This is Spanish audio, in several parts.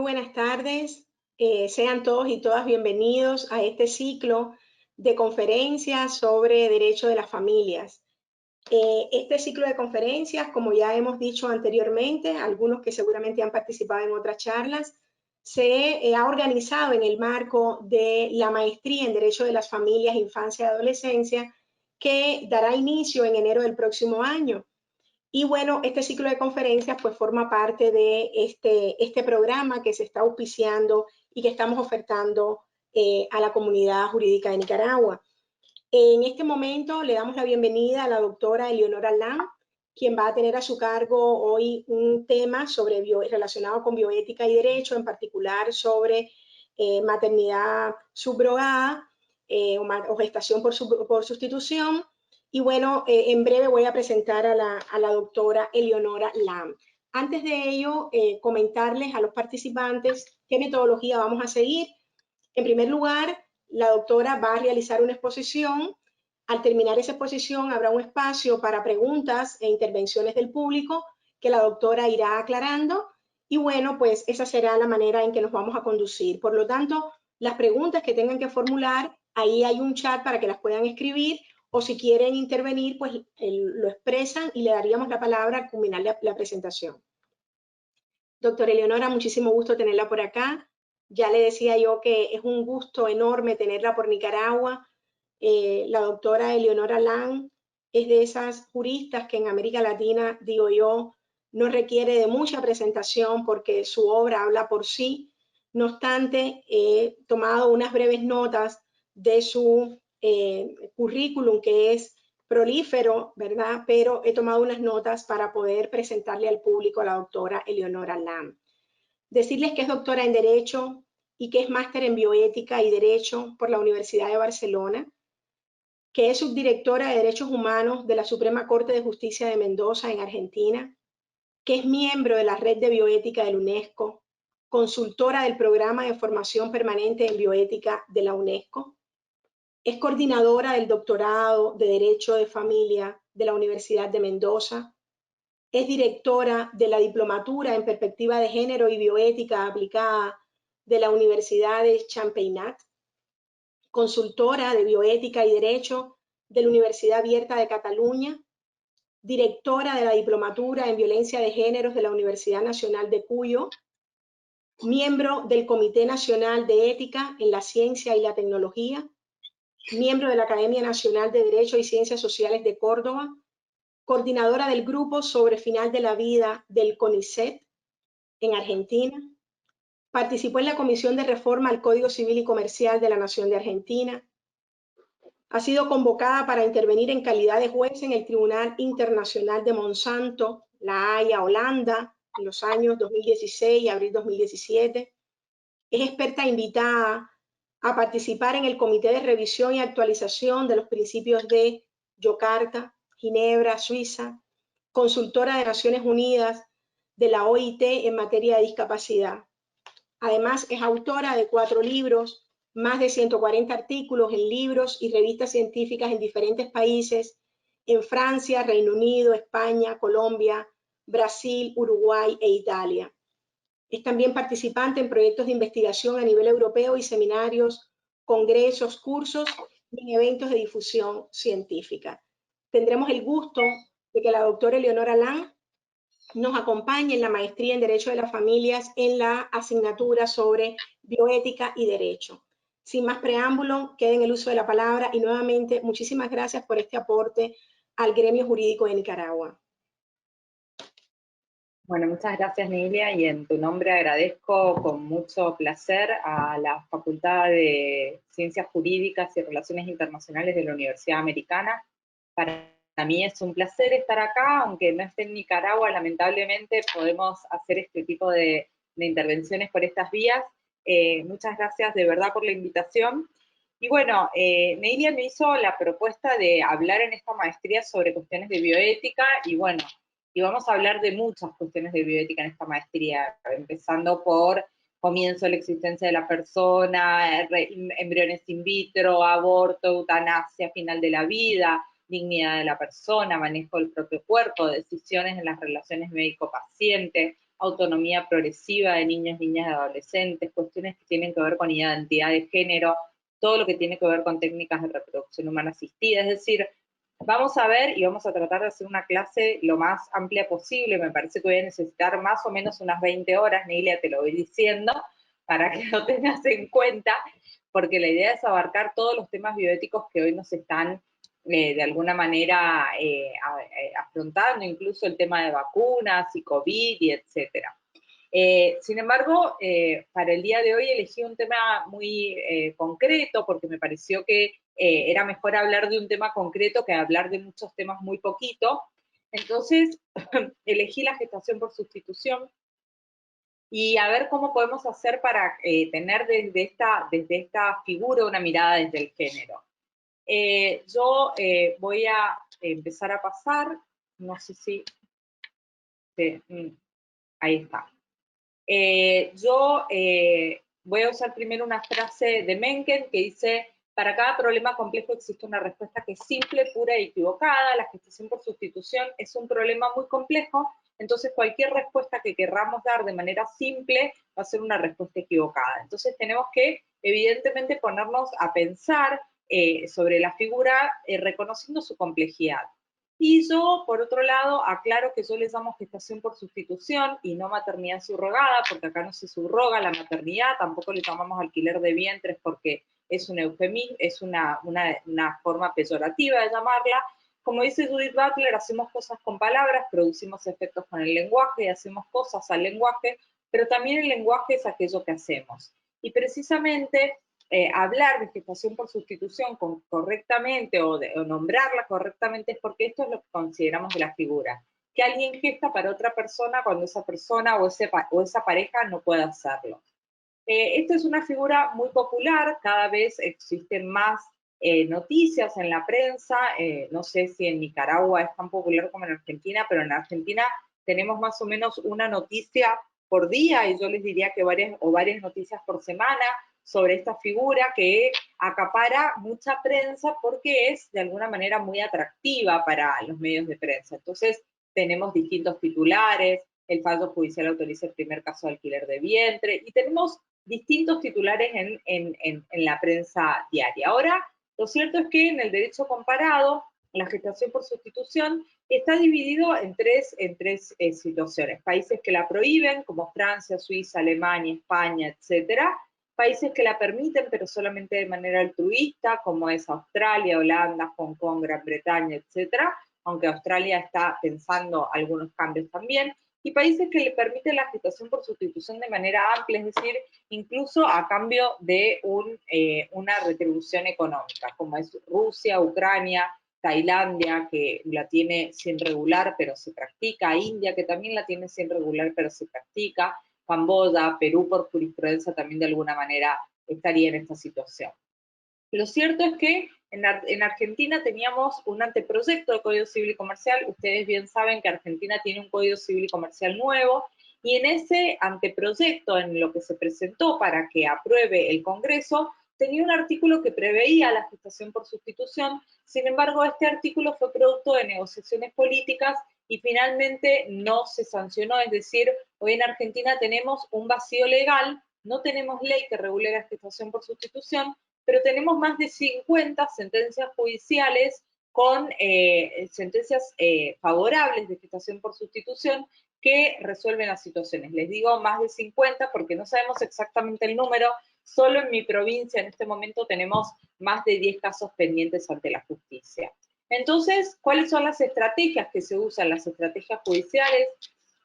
buenas tardes. Sean todos y todas bienvenidos a este ciclo de conferencias sobre derecho de las familias. Este ciclo de conferencias, como ya hemos dicho anteriormente, algunos que seguramente han participado en otras charlas, se ha organizado en el marco de la maestría en Derecho de las Familias, Infancia y Adolescencia, que dará inicio en enero del próximo año. Y bueno, este ciclo de conferencias pues forma parte de este programa que se está auspiciando y que estamos ofertando a la comunidad jurídica de Nicaragua. En este momento le damos la bienvenida a la doctora Eleonora Lam, quien va a tener a su cargo hoy un tema relacionado con bioética y derecho, en particular sobre maternidad subrogada o gestación por sustitución. Y bueno, en breve voy a presentar a la doctora Eleonora Lam. Antes de ello, comentarles a los participantes qué metodología vamos a seguir. En primer lugar, la doctora va a realizar una exposición. Al terminar esa exposición habrá un espacio para preguntas e intervenciones del público que la doctora irá aclarando. Y bueno, pues esa será la manera en que nos vamos a conducir. Por lo tanto, las preguntas que tengan que formular, ahí hay un chat para que las puedan escribir, o si quieren intervenir, pues lo expresan y le daríamos la palabra al culminar la presentación. Doctora Eleonora, muchísimo gusto tenerla por acá. Ya le decía yo que es un gusto enorme tenerla por Nicaragua. La doctora Eleonora Lam es de esas juristas que en América Latina, digo yo, no requiere de mucha presentación porque su obra habla por sí. No obstante, he tomado unas breves notas de su currículum, que es prolífero, ¿verdad? Pero he tomado unas notas para poder presentarle al público a la doctora Eleonora Lam. Decirles que es doctora en Derecho y que es máster en Bioética y Derecho por la Universidad de Barcelona, que es subdirectora de Derechos Humanos de la Suprema Corte de Justicia de Mendoza en Argentina, que es miembro de la Red de Bioética de la UNESCO, consultora del Programa de Formación Permanente en Bioética de la UNESCO, es coordinadora del Doctorado de Derecho de Familia de la Universidad de Mendoza, es directora de la Diplomatura en Perspectiva de Género y Bioética Aplicada de la Universidad de Champagnat, consultora de Bioética y Derecho de la Universidad Abierta de Cataluña, directora de la Diplomatura en Violencia de Géneros de la Universidad Nacional de Cuyo, miembro del Comité Nacional de Ética en la Ciencia y la Tecnología, miembro de la Academia Nacional de Derecho y Ciencias Sociales de Córdoba, coordinadora del Grupo sobre Final de la Vida del CONICET en Argentina, participó en la Comisión de Reforma al Código Civil y Comercial de la Nación de Argentina, ha sido convocada para intervenir en calidad de juez en el Tribunal Internacional de Monsanto, La Haya, Holanda, en los años 2016 y abril 2017. Es experta invitada a participar en el Comité de Revisión y Actualización de los Principios de Yakarta, Ginebra, Suiza, consultora de Naciones Unidas, de la OIT en materia de discapacidad. Además, es autora de 4 libros, más de 140 artículos en libros y revistas científicas en diferentes países, en Francia, Reino Unido, España, Colombia, Brasil, Uruguay e Italia. Es también participante en proyectos de investigación a nivel europeo y seminarios, congresos, cursos y en eventos de difusión científica. Tendremos el gusto de que la doctora Eleonora Lam nos acompañe en la maestría en Derecho de las Familias en la asignatura sobre bioética y derecho. Sin más preámbulo, quede en el uso de la palabra y nuevamente muchísimas gracias por este aporte al gremio jurídico de Nicaragua. Bueno, muchas gracias, Nilia, y en tu nombre agradezco con mucho placer a la Facultad de Ciencias Jurídicas y Relaciones Internacionales de la Universidad Americana. Para mí es un placer estar acá, aunque no esté en Nicaragua, lamentablemente podemos hacer este tipo de intervenciones por estas vías. Muchas gracias de verdad por la invitación. Y bueno, Nilia me hizo la propuesta de hablar en esta maestría sobre cuestiones de bioética, y bueno, y vamos a hablar de muchas cuestiones de bioética en esta maestría, empezando por comienzo de la existencia de la persona, embriones in vitro, aborto, eutanasia, final de la vida, dignidad de la persona, manejo del propio cuerpo, decisiones en las relaciones médico-paciente, autonomía progresiva de niños, niñas y adolescentes, cuestiones que tienen que ver con identidad de género, todo lo que tiene que ver con técnicas de reproducción humana asistida. Es decir, vamos a ver y vamos a tratar de hacer una clase lo más amplia posible. Me parece que voy a necesitar más o menos unas 20 horas, Nelia, te lo voy diciendo, para que lo tengas en cuenta, porque la idea es abarcar todos los temas bioéticos que hoy nos están de alguna manera afrontando, incluso el tema de vacunas y COVID y etcétera. Sin embargo, para el día de hoy elegí un tema muy concreto porque me pareció que era mejor hablar de un tema concreto que hablar de muchos temas muy poquito. Entonces, elegí la gestación por sustitución y a ver cómo podemos hacer para tener desde esta figura una mirada desde el género. Yo voy a empezar a pasar, no sé si... ahí está. Yo voy a usar primero una frase de Mencken que dice: para cada problema complejo existe una respuesta que es simple, pura y equivocada. La gestación por sustitución es un problema muy complejo, entonces cualquier respuesta que querramos dar de manera simple va a ser una respuesta equivocada. Entonces tenemos que, evidentemente, ponernos a pensar sobre la figura reconociendo su complejidad. Y yo, por otro lado, aclaro que yo les llamo gestación por sustitución y no maternidad subrogada, porque acá no se subroga la maternidad, tampoco le llamamos alquiler de vientres porque es un eufemismo, es una forma peyorativa de llamarla. Como dice Judith Butler, hacemos cosas con palabras, producimos efectos con el lenguaje y hacemos cosas al lenguaje, pero también el lenguaje es aquello que hacemos. Y precisamente hablar de gestación por sustitución correctamente o nombrarla correctamente es porque esto es lo que consideramos de la figura, que alguien gesta para otra persona cuando esa persona o esa pareja no puede hacerlo. Esta es una figura muy popular, cada vez existen más noticias en la prensa, no sé si en Nicaragua es tan popular como en Argentina, pero en Argentina tenemos más o menos una noticia por día y yo les diría que varias noticias por semana sobre esta figura que acapara mucha prensa porque es de alguna manera muy atractiva para los medios de prensa. Entonces tenemos distintos titulares, el fallo judicial autoriza el primer caso de alquiler de vientre y tenemos distintos titulares en la prensa diaria. Ahora, lo cierto es que en el derecho comparado, la gestación por sustitución está dividido en tres situaciones. Países que la prohíben, como Francia, Suiza, Alemania, España, etcétera. Países que la permiten, pero solamente de manera altruista, como es Australia, Holanda, Hong Kong, Gran Bretaña, etcétera, aunque Australia está pensando algunos cambios también, y países que le permiten la gestación por sustitución de manera amplia, es decir, incluso a cambio de una retribución económica, como es Rusia, Ucrania, Tailandia, que la tiene sin regular, pero se practica, India, que también la tiene sin regular, pero se practica, Camboya, Perú, por jurisprudencia también de alguna manera estaría en esta situación. Lo cierto es que en Argentina teníamos un anteproyecto de Código Civil y Comercial. Ustedes bien saben que Argentina tiene un Código Civil y Comercial nuevo, y en ese anteproyecto, en lo que se presentó para que apruebe el Congreso, tenía un artículo que preveía la gestación por sustitución. Sin embargo, este artículo fue producto de negociaciones políticas y finalmente no se sancionó. Es decir, hoy en Argentina tenemos un vacío legal, no tenemos ley que regule la gestación por sustitución, pero tenemos más de 50 sentencias judiciales con sentencias favorables de gestación por sustitución que resuelven las situaciones. Les digo más de 50 porque no sabemos exactamente el número. Solo en mi provincia en este momento tenemos más de 10 casos pendientes ante la justicia. Entonces, ¿cuáles son las estrategias que se usan? Las estrategias judiciales.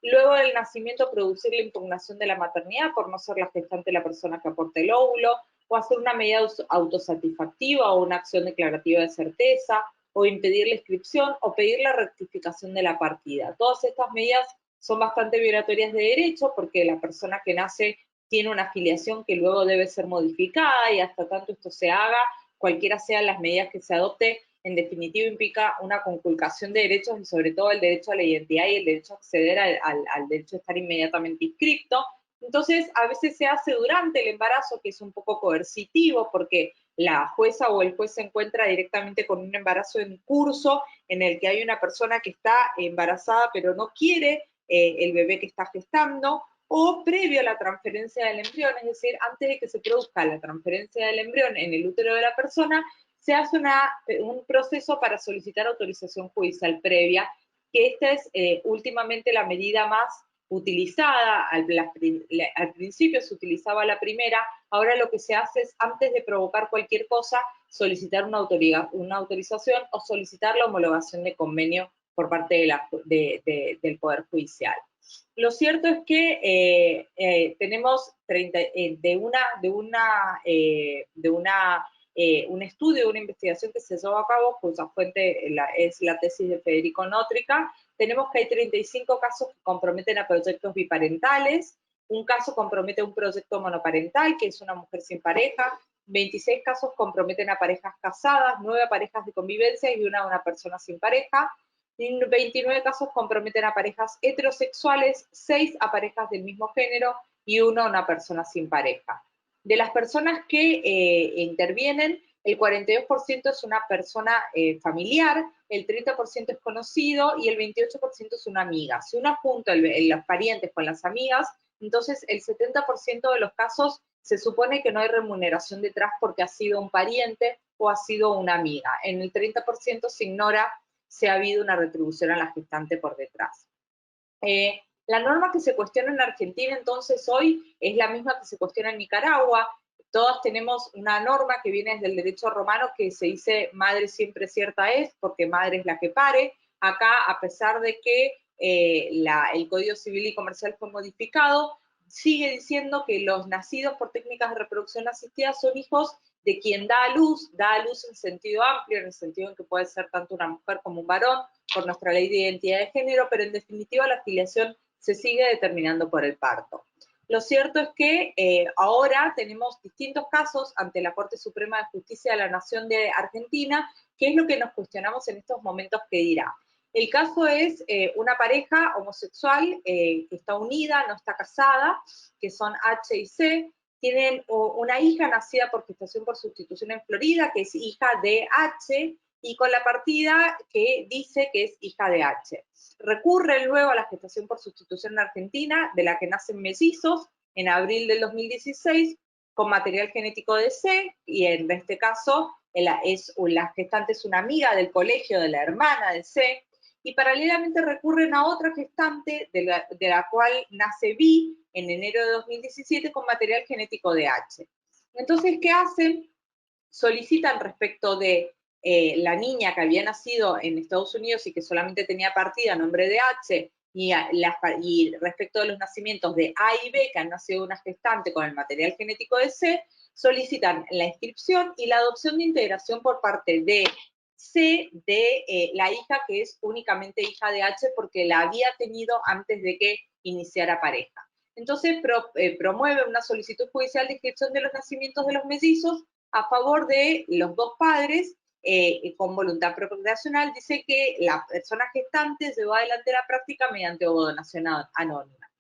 Luego del nacimiento, producir la impugnación de la maternidad por no ser la gestante la persona que aporte el óvulo, o hacer una medida autosatisfactiva o una acción declarativa de certeza, o impedir la inscripción, o pedir la rectificación de la partida. Todas estas medidas son bastante violatorias de derecho porque la persona que nace tiene una afiliación que luego debe ser modificada y hasta tanto esto se haga, cualquiera sean las medidas que se adopte, en definitiva implica una conculcación de derechos y sobre todo el derecho a la identidad y el derecho a acceder al derecho a estar inmediatamente inscripto. Entonces, a veces se hace durante el embarazo, que es un poco coercitivo, porque la jueza o el juez se encuentra directamente con un embarazo en curso, en el que hay una persona que está embarazada pero no quiere el bebé que está gestando, o previo a la transferencia del embrión, es decir, antes de que se produzca la transferencia del embrión en el útero de la persona, se hace un proceso para solicitar autorización judicial previa, que esta es últimamente la medida más utilizada. Al principio se utilizaba la primera, ahora lo que se hace es, antes de provocar cualquier cosa, solicitar una autorización o solicitar la homologación de convenio por parte del Poder Judicial. Lo cierto es que tenemos un estudio, una investigación que se llevó a cabo, cuya fuente es la tesis de Federico Nótrica. Tenemos que hay 35 casos que comprometen a proyectos biparentales, un caso compromete a un proyecto monoparental, que es una mujer sin pareja, 26 casos comprometen a parejas casadas, 9 a parejas de convivencia y una persona sin pareja, 29 casos comprometen a parejas heterosexuales, 6 a parejas del mismo género y 1 a una persona sin pareja. De las personas que intervienen, el 42% es una persona familiar, el 30% es conocido y el 28% es una amiga. Si uno junta los parientes con las amigas, entonces el 70% de los casos se supone que no hay remuneración detrás porque ha sido un pariente o ha sido una amiga. En el 30% se ignora si ha habido una retribución a la gestante por detrás. La norma que se cuestiona en Argentina entonces hoy es la misma que se cuestiona en Nicaragua. Todas tenemos una norma que viene desde el derecho romano que se dice madre siempre cierta es, porque madre es la que pare. Acá, a pesar de que el Código Civil y Comercial fue modificado, sigue diciendo que los nacidos por técnicas de reproducción asistida son hijos de quien da a luz en sentido amplio, en el sentido en que puede ser tanto una mujer como un varón, por nuestra ley de identidad de género, pero en definitiva la filiación se sigue determinando por el parto. Lo cierto es que ahora tenemos distintos casos ante la Corte Suprema de Justicia de la Nación de Argentina, que es lo que nos cuestionamos en estos momentos que dirá. El caso es una pareja homosexual que está unida, no está casada, que son H y C, tienen una hija nacida por gestación por sustitución en Florida, que es hija de H, y con la partida que dice que es hija de H. Recurren luego a la gestación por sustitución en Argentina, de la que nacen mellizos, en abril del 2016, con material genético de C, y en este caso la gestante es una amiga del colegio de la hermana de C, y paralelamente recurren a otra gestante de la cual nace B en enero de 2017 con material genético de H. Entonces, ¿qué hacen? Solicitan respecto de la niña que había nacido en Estados Unidos y que solamente tenía partida a nombre de H, y respecto de los nacimientos de A y B, que han nacido de una gestante con el material genético de C, solicitan la inscripción y la adopción de integración por parte de C de la hija que es únicamente hija de H porque la había tenido antes de que iniciara pareja. Entonces promueve una solicitud judicial de inscripción de los nacimientos de los mellizos a favor de los dos padres con voluntad procreacional. Dice que la persona gestante llevó adelante la práctica mediante donación anónima.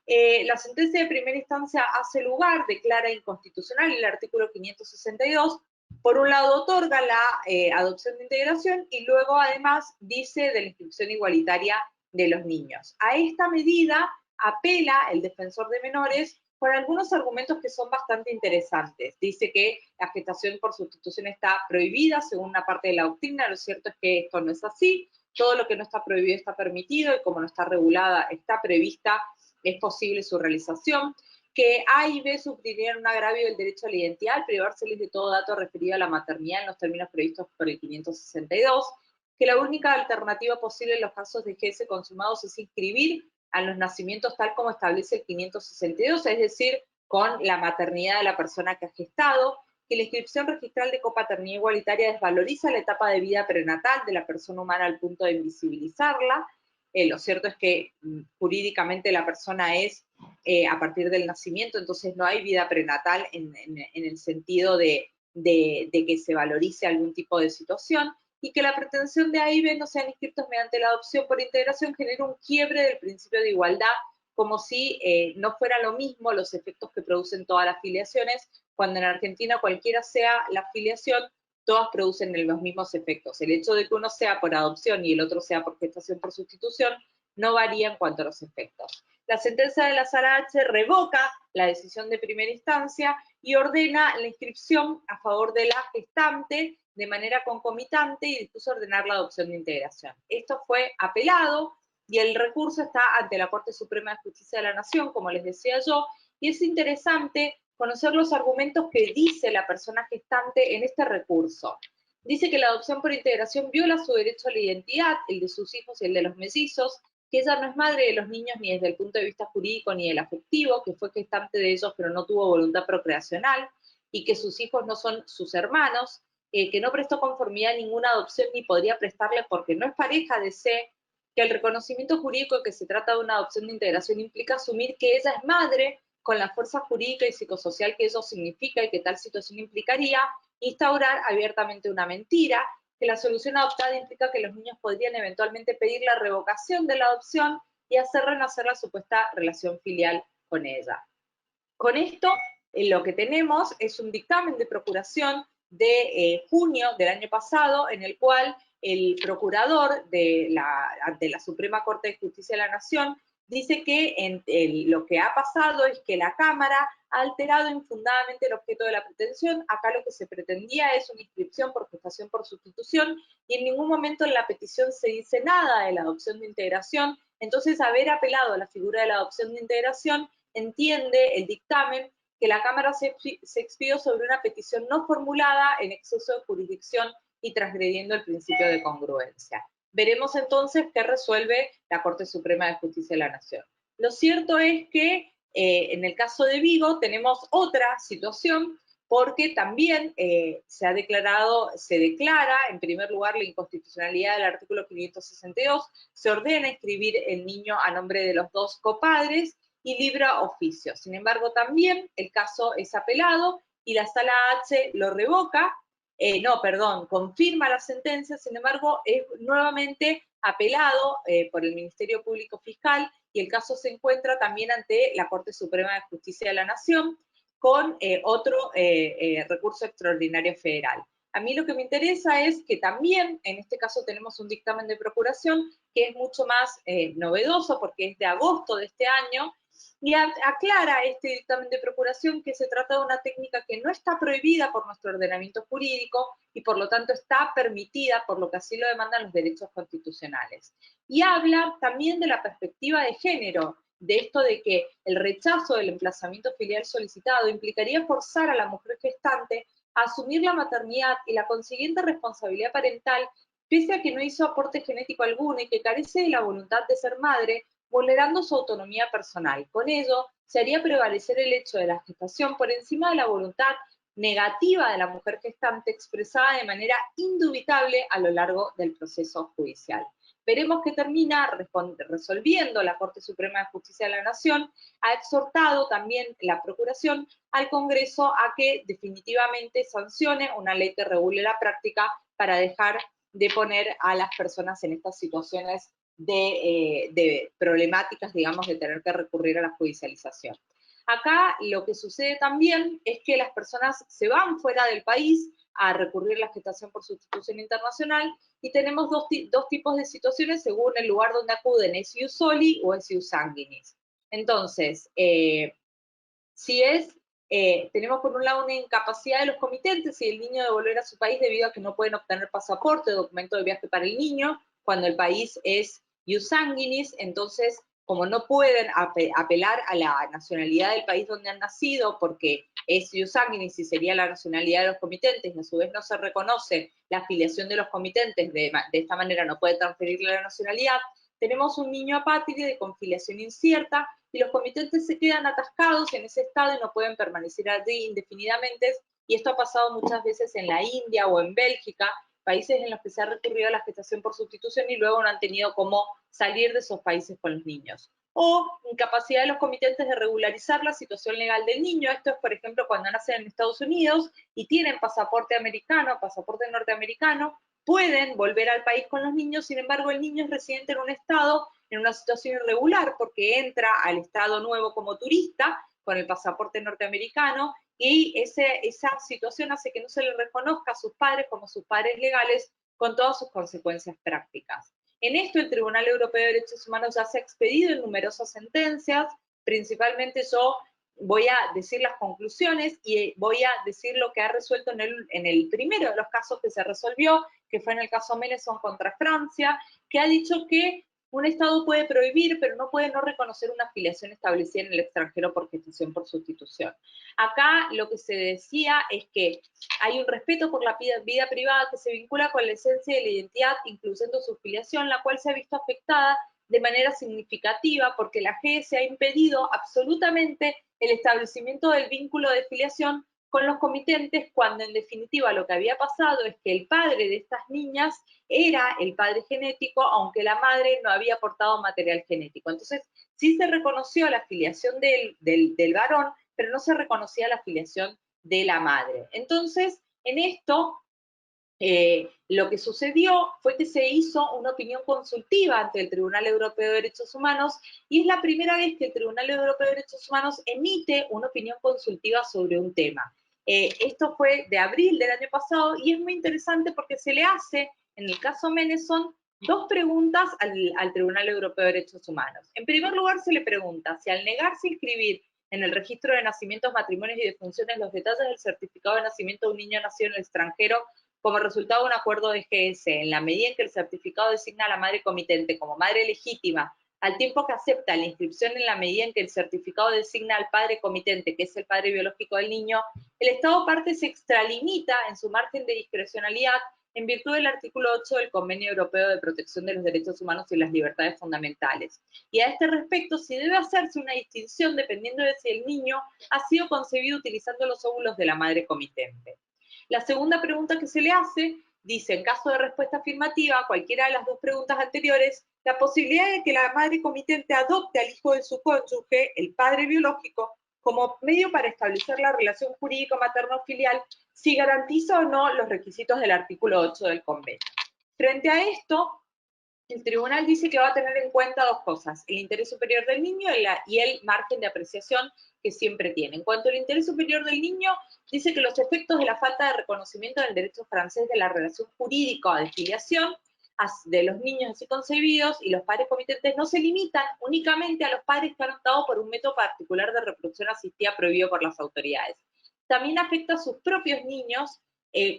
La sentencia de primera instancia hace lugar, declara inconstitucional el artículo 562. Por un lado otorga la adopción de integración y luego además dice de la inscripción igualitaria de los niños. A esta medida apela el defensor de menores con algunos argumentos que son bastante interesantes. Dice que la gestación por sustitución está prohibida según una parte de la doctrina. Lo cierto es que esto no es así. Todo lo que no está prohibido está permitido y como no está regulada, está prevista, es posible su realización. Que A y B sufrirían un agravio del derecho a la identidad al privárseles de todo dato referido a la maternidad en los términos previstos por el 562, que la única alternativa posible en los casos de GS consumados es inscribir a los nacimientos tal como establece el 562, es decir, con la maternidad de la persona que ha gestado, que la inscripción registral de copaternidad igualitaria desvaloriza la etapa de vida prenatal de la persona humana al punto de invisibilizarla. Lo cierto es que jurídicamente la persona es a partir del nacimiento, entonces no hay vida prenatal en el sentido de que se valorice algún tipo de situación, y que la pretensión de A y B no sean inscritos mediante la adopción por integración genera un quiebre del principio de igualdad, como si no fuera lo mismo los efectos que producen todas las filiaciones, cuando en Argentina cualquiera sea la filiación, todas producen los mismos efectos. El hecho de que uno sea por adopción y el otro sea por gestación por sustitución no varía en cuanto a los efectos. La sentencia de la Sala H revoca la decisión de primera instancia y ordena la inscripción a favor de la gestante de manera concomitante y dispuso ordenar la adopción de integración. Esto fue apelado y el recurso está ante la Corte Suprema de Justicia de la Nación, como les decía yo, y es interesante conocer los argumentos que dice la persona gestante en este recurso. Dice que la adopción por integración viola su derecho a la identidad, el de sus hijos y el de los mellizos, que ella no es madre de los niños ni desde el punto de vista jurídico ni del afectivo, que fue gestante de ellos pero no tuvo voluntad procreacional, y que sus hijos no son sus hermanos, que no prestó conformidad a ninguna adopción ni podría prestarle porque no es pareja de C, que el reconocimiento jurídico de que se trata de una adopción de integración implica asumir que ella es madre con la fuerza jurídica y psicosocial que eso significa y que tal situación implicaría, instaurar abiertamente una mentira, que la solución adoptada implica que los niños podrían eventualmente pedir la revocación de la adopción y hacer renacer la supuesta relación filial con ella. Con esto, lo que tenemos es un dictamen de procuración de junio del año pasado, en el cual el procurador ante la Suprema Corte de Justicia de la Nación dice que lo que ha pasado es que la Cámara ha alterado infundadamente el objeto de la pretensión. Acá lo que se pretendía es una inscripción por gestación por sustitución y en ningún momento en la petición se dice nada de la adopción de integración. Entonces, haber apelado a la figura de la adopción de integración entiende el dictamen que la Cámara se expidió sobre una petición no formulada en exceso de jurisdicción y transgrediendo el principio de congruencia. Veremos entonces qué resuelve la Corte Suprema de Justicia de la Nación. Lo cierto es que en el caso de Vigo tenemos otra situación porque también se declara en primer lugar la inconstitucionalidad del artículo 562, se ordena inscribir el niño a nombre de los dos copadres y libra oficio. Sin embargo, también el caso es apelado y la Sala H lo revoca, confirma la sentencia, sin embargo, es nuevamente apelado por el Ministerio Público Fiscal y el caso se encuentra también ante la Corte Suprema de Justicia de la Nación con otro recurso extraordinario federal. A mí lo que me interesa es que también en este caso tenemos un dictamen de procuración que es mucho más novedoso porque es de agosto de este año y aclara este dictamen de procuración que se trata de una técnica que no está prohibida por nuestro ordenamiento jurídico y por lo tanto está permitida por lo que así lo demandan los derechos constitucionales. Y habla también de la perspectiva de género, de esto de que el rechazo del emplazamiento filial solicitado implicaría forzar a la mujer gestante a asumir la maternidad y la consiguiente responsabilidad parental, pese a que no hizo aporte genético alguno y que carece de la voluntad de ser madre, vulnerando su autonomía personal. Con ello, se haría prevalecer el hecho de la gestación por encima de la voluntad negativa de la mujer gestante expresada de manera indubitable a lo largo del proceso judicial. Veremos que termina resolviendo la Corte Suprema de Justicia de la Nación, ha exhortado también la Procuración al Congreso a que definitivamente sancione una ley que regule la práctica para dejar de poner a las personas en estas situaciones de problemáticas, digamos, de tener que recurrir a la judicialización. Acá lo que sucede también es que las personas se van fuera del país a recurrir a la gestación por sustitución internacional y tenemos dos tipos de situaciones según el lugar donde acuden, es ius soli o es ius sanguinis. Entonces, tenemos por un lado una incapacidad de los comitentes y el niño de volver a su país debido a que no pueden obtener pasaporte o documento de viaje para el niño cuando el país es ius sanguinis, entonces como no pueden apelar a la nacionalidad del país donde han nacido porque es ius sanguinis y sería la nacionalidad de los comitentes y a su vez no se reconoce la afiliación de los comitentes, de esta manera no puede transferirle la nacionalidad, tenemos un niño apátride con filiación incierta y los comitentes se quedan atascados en ese estado y no pueden permanecer allí indefinidamente, y esto ha pasado muchas veces en la India o en Bélgica, países en los que se ha recurrido a la gestación por sustitución y luego no han tenido cómo salir de esos países con los niños. O incapacidad de los comitentes de regularizar la situación legal del niño. Esto es, por ejemplo, cuando nacen en Estados Unidos y tienen pasaporte americano, pasaporte norteamericano, pueden volver al país con los niños, sin embargo, el niño es residente en un estado en una situación irregular porque entra al estado nuevo como turista con el pasaporte norteamericano y esa situación hace que no se le reconozca a sus padres como sus padres legales con todas sus consecuencias prácticas. En esto el Tribunal Europeo de Derechos Humanos ya se ha expedido en numerosas sentencias, principalmente yo voy a decir las conclusiones y voy a decir lo que ha resuelto en el primero de los casos que se resolvió, que fue en el caso Meneson contra Francia, que ha dicho que un Estado puede prohibir, pero no puede no reconocer una filiación establecida en el extranjero por gestación por sustitución. Acá lo que se decía es que hay un respeto por la vida privada que se vincula con la esencia de la identidad, incluyendo su filiación, la cual se ha visto afectada de manera significativa porque la GS ha impedido absolutamente el establecimiento del vínculo de filiación con los comitentes, cuando en definitiva lo que había pasado es que el padre de estas niñas era el padre genético, aunque la madre no había aportado material genético. Entonces, sí se reconoció la filiación del varón, pero no se reconocía la filiación de la madre. Entonces, en esto, lo que sucedió fue que se hizo una opinión consultiva ante el Tribunal Europeo de Derechos Humanos, y es la primera vez que el Tribunal Europeo de Derechos Humanos emite una opinión consultiva sobre un tema. Esto fue de abril del año pasado y es muy interesante porque se le hace, en el caso Meneson, dos preguntas al Tribunal Europeo de Derechos Humanos. En primer lugar, se le pregunta si al negarse a inscribir en el registro de nacimientos, matrimonios y defunciones los detalles del certificado de nacimiento de un niño nacido en el extranjero como resultado de un acuerdo de GS, en la medida en que el certificado designa a la madre comitente como madre legítima, al tiempo que acepta la inscripción en la medida en que el certificado designa al padre comitente, que es el padre biológico del niño, el Estado parte se extralimita en su margen de discrecionalidad en virtud del artículo 8 del Convenio Europeo de Protección de los Derechos Humanos y las Libertades Fundamentales. Y a este respecto, sí debe hacerse una distinción dependiendo de si el niño ha sido concebido utilizando los óvulos de la madre comitente. La segunda pregunta que se le hace dice, en caso de respuesta afirmativa, cualquiera de las dos preguntas anteriores, la posibilidad de que la madre comitente adopte al hijo de su cónyuge, el padre biológico, como medio para establecer la relación jurídico materno-filial, si garantiza o no los requisitos del artículo 8 del convenio. Frente a esto, el tribunal dice que va a tener en cuenta dos cosas, el interés superior del niño y el margen de apreciación que siempre tiene. En cuanto al interés superior del niño, dice que los efectos de la falta de reconocimiento del derecho francés de la relación jurídica de filiación de los niños así concebidos y los padres comitentes no se limitan únicamente a los padres que han optado por un método particular de reproducción asistida prohibido por las autoridades. También afecta a sus propios niños,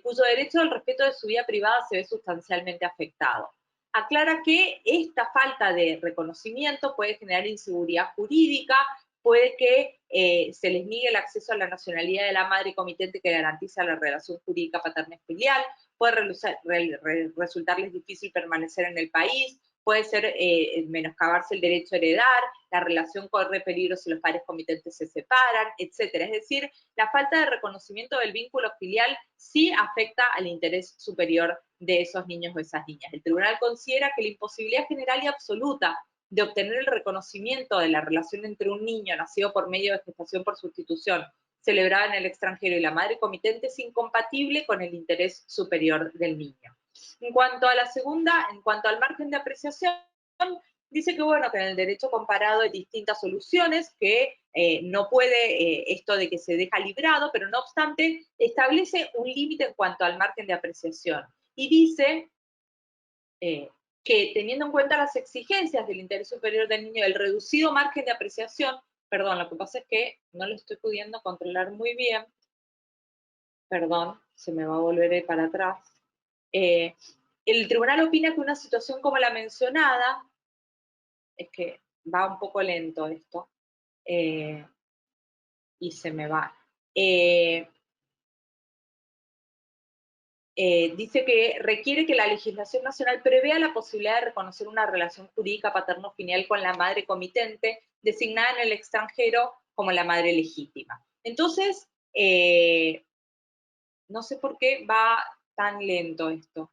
cuyo derecho al respeto de su vida privada se ve sustancialmente afectado. Aclara que esta falta de reconocimiento puede generar inseguridad jurídica, puede que se les niegue el acceso a la nacionalidad de la madre comitente que garantiza la relación jurídica paterno-filial, puede resultarles difícil permanecer en el país, puede ser menoscabarse el derecho a heredar, la relación corre peligro si los padres comitentes se separan, etcétera. Es decir, la falta de reconocimiento del vínculo filial sí afecta al interés superior de esos niños o esas niñas. El tribunal considera que la imposibilidad general y absoluta de obtener el reconocimiento de la relación entre un niño nacido por medio de gestación por sustitución celebrada en el extranjero y la madre comitente es incompatible con el interés superior del niño. En cuanto a la segunda, en cuanto al margen de apreciación, dice que bueno, que en el derecho comparado hay distintas soluciones, que no puede esto de que se deja librado, pero no obstante establece un límite en cuanto al margen de apreciación. Y dice que teniendo en cuenta las exigencias del interés superior del niño, el reducido margen de apreciación, perdón, lo que pasa es que no lo estoy pudiendo controlar muy bien, perdón, se me va a volver para atrás. El tribunal opina que una situación como la mencionada, es que va un poco lento esto, y se me va. Dice que requiere que la legislación nacional prevea la posibilidad de reconocer una relación jurídica paterno-filial con la madre comitente, designada en el extranjero como la madre legítima. Entonces, no sé por qué va tan lento esto.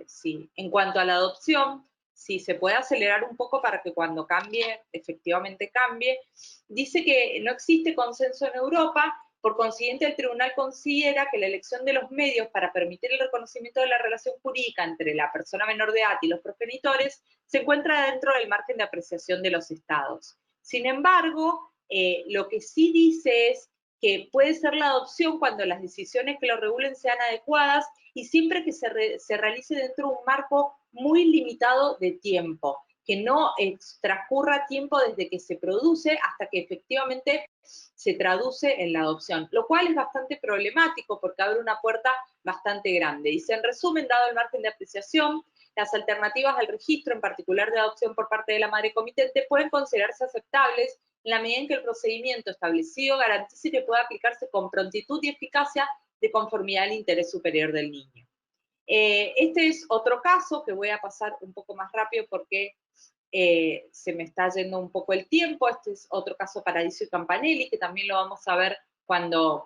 Sí. En cuanto a la adopción, si se puede acelerar un poco para que cuando cambie, efectivamente cambie. Dice que no existe consenso en Europa, por consiguiente el tribunal considera que la elección de los medios para permitir el reconocimiento de la relación jurídica entre la persona menor de edad y los progenitores se encuentra dentro del margen de apreciación de los estados. Sin embargo, lo que sí dice es que puede ser la adopción cuando las decisiones que lo regulen sean adecuadas y siempre que se realice dentro de un marco muy limitado de tiempo, que no transcurra tiempo desde que se produce hasta que efectivamente se traduce en la adopción, lo cual es bastante problemático porque abre una puerta bastante grande. Dice, en resumen, dado el margen de apreciación, las alternativas al registro, en particular de adopción por parte de la madre comitente, pueden considerarse aceptables en la medida en que el procedimiento establecido garantice que pueda aplicarse con prontitud y eficacia de conformidad al interés superior del niño. Este es otro caso que voy a pasar un poco más rápido porque se me está yendo un poco el tiempo. Este es otro caso Paradiso y Campanelli, que también lo vamos a ver cuando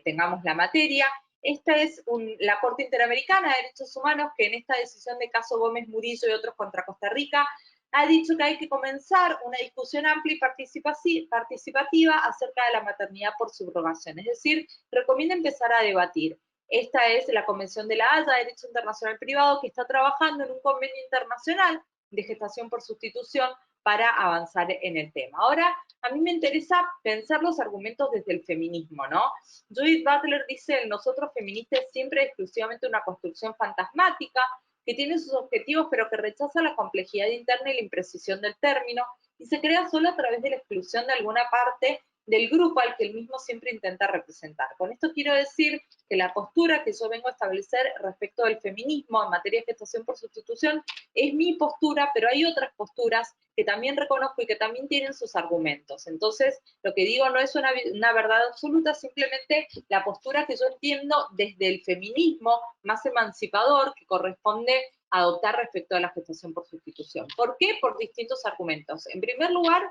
tengamos la materia. Esta es la Corte Interamericana de Derechos Humanos, que en esta decisión de caso Gómez Murillo y otros contra Costa Rica, ha dicho que hay que comenzar una discusión amplia y participativa acerca de la maternidad por subrogación. Es decir, recomienda empezar a debatir. Esta es la Convención de la Haya, Derecho Internacional Privado, que está trabajando en un convenio internacional de gestación por sustitución para avanzar en el tema. Ahora, a mí me interesa pensar los argumentos desde el feminismo, ¿no? Judith Butler dice, nosotros feministas siempre exclusivamente una construcción fantasmática que tiene sus objetivos pero que rechaza la complejidad interna y la imprecisión del término y se crea solo a través de la exclusión de alguna parte del grupo al que el mismo siempre intenta representar. Con esto quiero decir que la postura que yo vengo a establecer respecto del feminismo en materia de gestación por sustitución es mi postura, pero hay otras posturas que también reconozco y que también tienen sus argumentos. Entonces, lo que digo no es una verdad absoluta, simplemente la postura que yo entiendo desde el feminismo más emancipador que corresponde adoptar respecto a la gestación por sustitución. ¿Por qué? Por distintos argumentos. En primer lugar,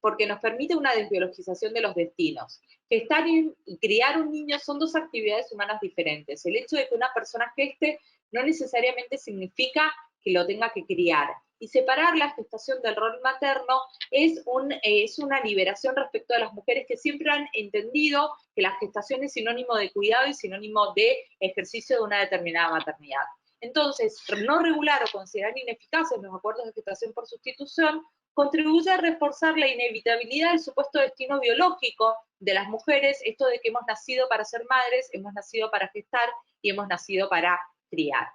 porque nos permite una desbiologización de los destinos. Gestar y criar un niño son dos actividades humanas diferentes. El hecho de que una persona geste no necesariamente significa que lo tenga que criar. Y separar la gestación del rol materno es una liberación respecto a las mujeres que siempre han entendido que la gestación es sinónimo de cuidado y sinónimo de ejercicio de una determinada maternidad. Entonces, no regular o considerar ineficaces los acuerdos de gestación por sustitución contribuye a reforzar la inevitabilidad del supuesto destino biológico de las mujeres, esto de que hemos nacido para ser madres, hemos nacido para gestar y hemos nacido para criar.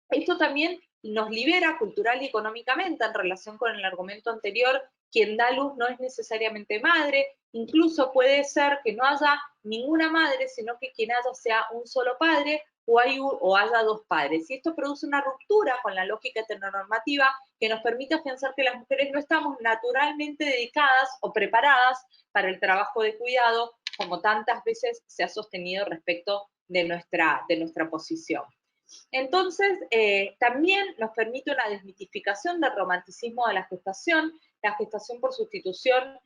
Esto también nos libera cultural y económicamente en relación con el argumento anterior, quien da luz no es necesariamente madre, incluso puede ser que no haya ninguna madre, sino que quien haya sea un solo padre o haya dos padres. Y esto produce una ruptura con la lógica heteronormativa que nos permite afianzar que las mujeres no estamos naturalmente dedicadas o preparadas para el trabajo de cuidado, como tantas veces se ha sostenido respecto de nuestra posición. Entonces, también nos permite una desmitificación del romanticismo de la gestación. La gestación por sustitución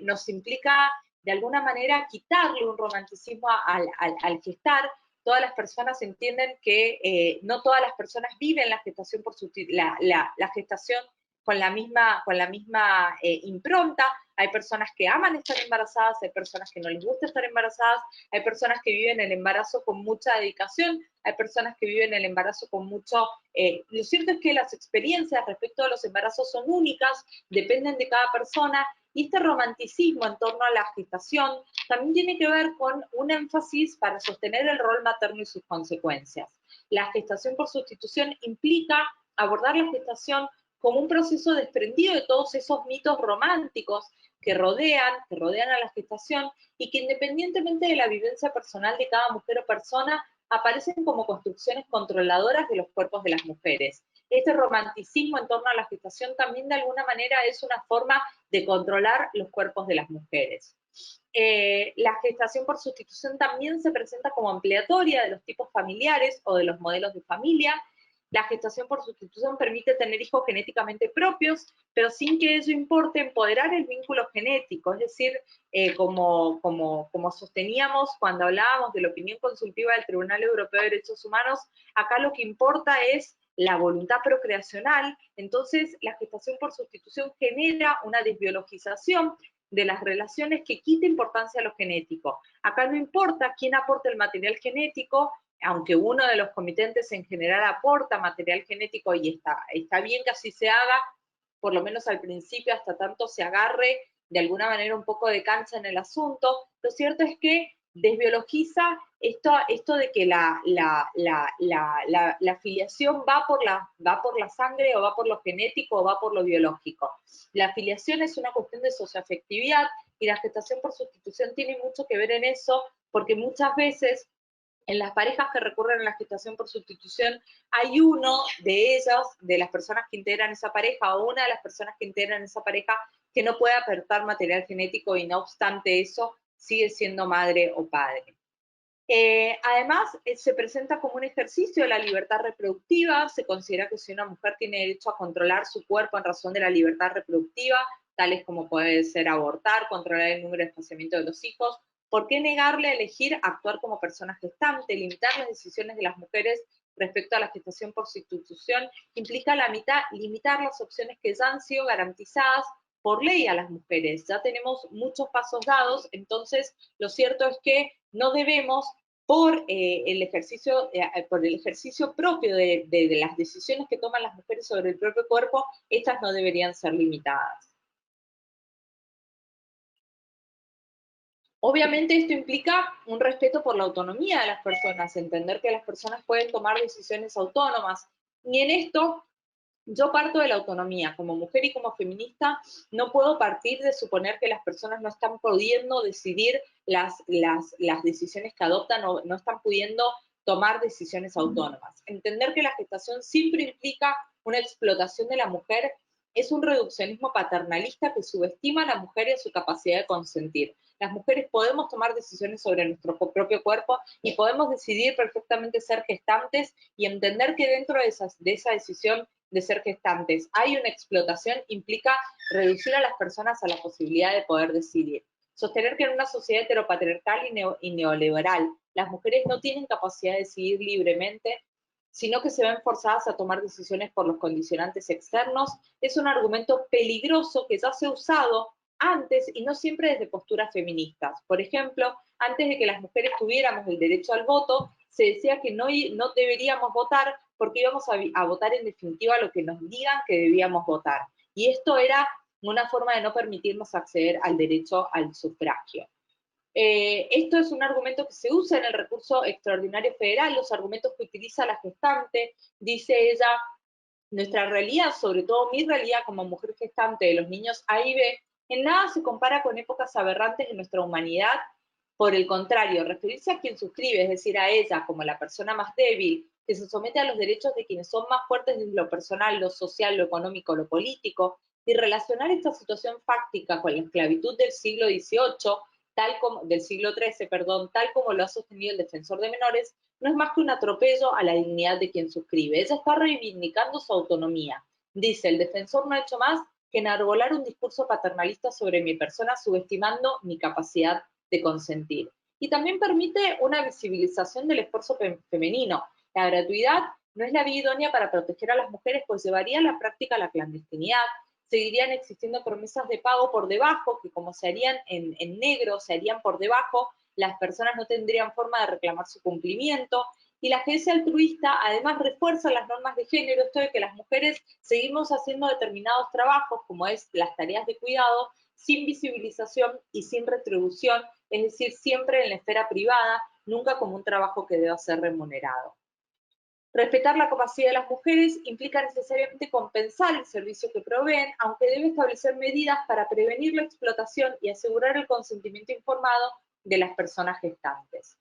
nos implica, de alguna manera, quitarle un romanticismo al gestar. Todas las personas entienden que no todas las personas viven la gestación por la gestación con la misma impronta. Hay personas que aman estar embarazadas, hay personas que no les gusta estar embarazadas, hay personas que viven el embarazo con mucha dedicación, hay personas que viven el embarazo con mucho... lo cierto es que las experiencias respecto a los embarazos son únicas, dependen de cada persona, y este romanticismo en torno a la gestación también tiene que ver con un énfasis para sostener el rol materno y sus consecuencias. La gestación por sustitución implica abordar la gestación como un proceso desprendido de todos esos mitos románticos que rodean a la gestación y que independientemente de la vivencia personal de cada mujer o persona, aparecen como construcciones controladoras de los cuerpos de las mujeres. Este romanticismo en torno a la gestación también de alguna manera es una forma de controlar los cuerpos de las mujeres. La gestación por sustitución también se presenta como ampliatoria de los tipos familiares o de los modelos de familia. La gestación por sustitución permite tener hijos genéticamente propios, pero sin que ello importe empoderar el vínculo genético, es decir, como sosteníamos cuando hablábamos de la opinión consultiva del Tribunal Europeo de Derechos Humanos, acá lo que importa es la voluntad procreacional. Entonces la gestación por sustitución genera una desbiologización de las relaciones que quita importancia a lo genético. Acá no importa quién aporta el material genético, aunque uno de los comitentes en general aporta material genético y está bien que así se haga, por lo menos al principio, hasta tanto se agarre de alguna manera un poco de cancha en el asunto, lo cierto es que desbiologiza esto de que la filiación va por la sangre, o va por lo genético, o va por lo biológico. La filiación es una cuestión de socioafectividad, y la gestación por sustitución tiene mucho que ver en eso, porque muchas veces en las parejas que recurren a la gestación por sustitución, hay uno de ellas, de las personas que integran esa pareja, o una de las personas que integran esa pareja, que no puede aportar material genético, y no obstante eso, sigue siendo madre o padre. Además, se presenta como un ejercicio de la libertad reproductiva. Se considera que si una mujer tiene derecho a controlar su cuerpo en razón de la libertad reproductiva, tales como puede ser abortar, controlar el número de espaciamiento de los hijos, ¿por qué negarle a elegir actuar como persona gestante? Limitar las decisiones de las mujeres respecto a la gestación por sustitución implica limitar las opciones que ya han sido garantizadas por ley a las mujeres. Ya tenemos muchos pasos dados, entonces lo cierto es que no debemos, por el ejercicio propio de las decisiones que toman las mujeres sobre el propio cuerpo, estas no deberían ser limitadas. Obviamente esto implica un respeto por la autonomía de las personas, entender que las personas pueden tomar decisiones autónomas, y en esto yo parto de la autonomía. Como mujer y como feminista, no puedo partir de suponer que las personas no están pudiendo decidir las decisiones que adoptan, o no están pudiendo tomar decisiones autónomas. Entender que la gestación siempre implica una explotación de la mujer es un reduccionismo paternalista que subestima a la mujer y a su capacidad de consentir. Las mujeres podemos tomar decisiones sobre nuestro propio cuerpo, y podemos decidir perfectamente ser gestantes, y entender que dentro de esa decisión de ser gestantes hay una explotación implica reducir a las personas a la posibilidad de poder decidir. Sostener que en una sociedad heteropatriarcal y neoliberal las mujeres no tienen capacidad de decidir libremente, sino que se ven forzadas a tomar decisiones por los condicionantes externos, es un argumento peligroso que ya se ha usado antes, y no siempre desde posturas feministas. Por ejemplo, antes de que las mujeres tuviéramos el derecho al voto, se decía que no deberíamos votar porque íbamos a votar en definitiva lo que nos digan que debíamos votar. Y esto era una forma de no permitirnos acceder al derecho al sufragio. Esto es un argumento que se usa en el recurso extraordinario federal, los argumentos que utiliza la gestante. Dice ella: nuestra realidad, sobre todo mi realidad como mujer gestante de los niños A y B, en nada se compara con épocas aberrantes de nuestra humanidad. Por el contrario, referirse a quien suscribe, es decir, a ella como la persona más débil, que se somete a los derechos de quienes son más fuertes desde lo personal, lo social, lo económico, lo político, y relacionar esta situación fáctica con la esclavitud del siglo XVIII, del siglo XIII, tal como lo ha sostenido el defensor de menores, no es más que un atropello a la dignidad de quien suscribe. Ella está reivindicando su autonomía. Dice: el defensor no ha hecho más que enarbolar un discurso paternalista sobre mi persona, subestimando mi capacidad de consentir. Y también permite una visibilización del esfuerzo femenino. La gratuidad no es la vía idónea para proteger a las mujeres, pues llevaría a la práctica la clandestinidad. Seguirían existiendo promesas de pago por debajo, que como se harían en negro, se harían por debajo, las personas no tendrían forma de reclamar su cumplimiento. Y la agencia altruista además refuerza las normas de género, esto de que las mujeres seguimos haciendo determinados trabajos, como es las tareas de cuidado, sin visibilización y sin retribución, es decir, siempre en la esfera privada, nunca como un trabajo que deba ser remunerado. Respetar la capacidad de las mujeres implica necesariamente compensar el servicio que proveen, aunque debe establecer medidas para prevenir la explotación y asegurar el consentimiento informado de las personas gestantes.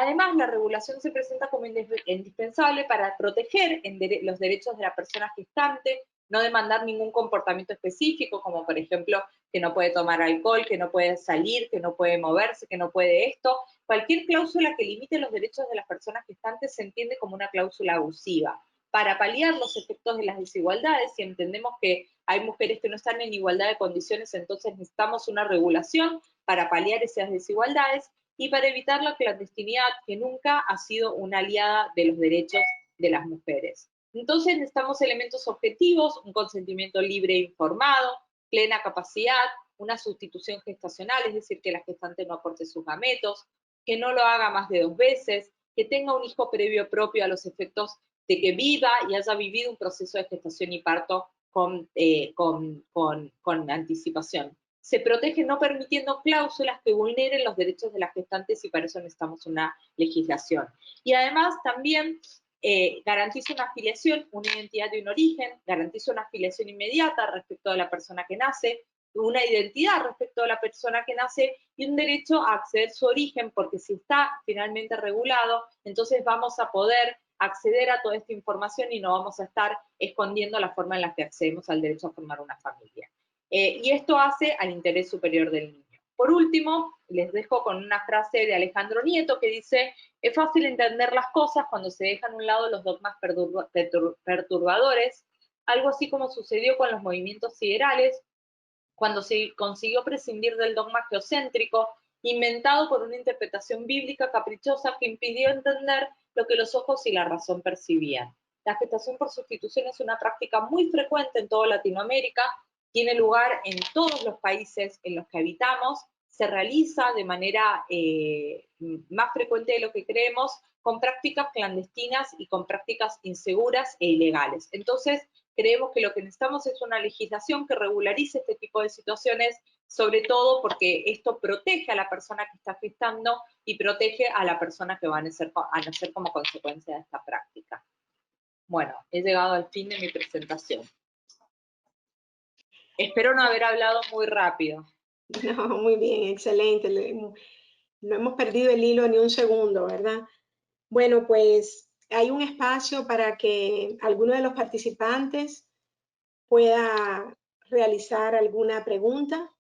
Además, la regulación se presenta como indispensable para proteger los derechos de la persona gestante, no demandar ningún comportamiento específico, como por ejemplo que no puede tomar alcohol, que no puede salir, que no puede moverse, que no puede esto. Cualquier cláusula que limite los derechos de las personas gestantes se entiende como una cláusula abusiva. Para paliar los efectos de las desigualdades, si entendemos que hay mujeres que no están en igualdad de condiciones, entonces necesitamos una regulación para paliar esas desigualdades y para evitar la clandestinidad, que nunca ha sido una aliada de los derechos de las mujeres. Entonces necesitamos elementos objetivos: un consentimiento libre e informado, plena capacidad, una sustitución gestacional, es decir, que la gestante no aporte sus gametos, que no lo haga más de 2 veces, que tenga un hijo previo propio a los efectos de que viva y haya vivido un proceso de gestación y parto con anticipación. se protege no permitiendo cláusulas que vulneren los derechos de las gestantes y para eso necesitamos una legislación. Y además también garantiza una afiliación, una identidad y un origen, garantiza una afiliación inmediata respecto de la persona que nace, una identidad respecto a la persona que nace y un derecho a acceder a su origen, porque si está finalmente regulado, entonces vamos a poder acceder a toda esta información y no vamos a estar escondiendo la forma en la que accedemos al derecho a formar una familia. Y esto hace al interés superior del niño. Por último, les dejo con una frase de Alejandro Nieto que dice: es fácil entender las cosas cuando se dejan a un lado los dogmas perturbadores, algo así como sucedió con los movimientos siderales, cuando se consiguió prescindir del dogma geocéntrico, inventado por una interpretación bíblica caprichosa que impidió entender lo que los ojos y la razón percibían. La gestación por sustitución es una práctica muy frecuente en toda Latinoamérica, tiene lugar en todos los países en los que habitamos, se realiza de manera más frecuente de lo que creemos, con prácticas clandestinas y con prácticas inseguras e ilegales. Entonces, creemos que lo que necesitamos es una legislación que regularice este tipo de situaciones, sobre todo porque esto protege a la persona que está gestando y protege a la persona que va a nacer como consecuencia de esta práctica. Bueno, he llegado al fin de mi presentación. Espero no haber hablado muy rápido. No, muy bien, excelente. No hemos perdido el hilo ni un segundo, ¿verdad? Bueno, pues hay un espacio para que alguno de los participantes pueda realizar alguna pregunta.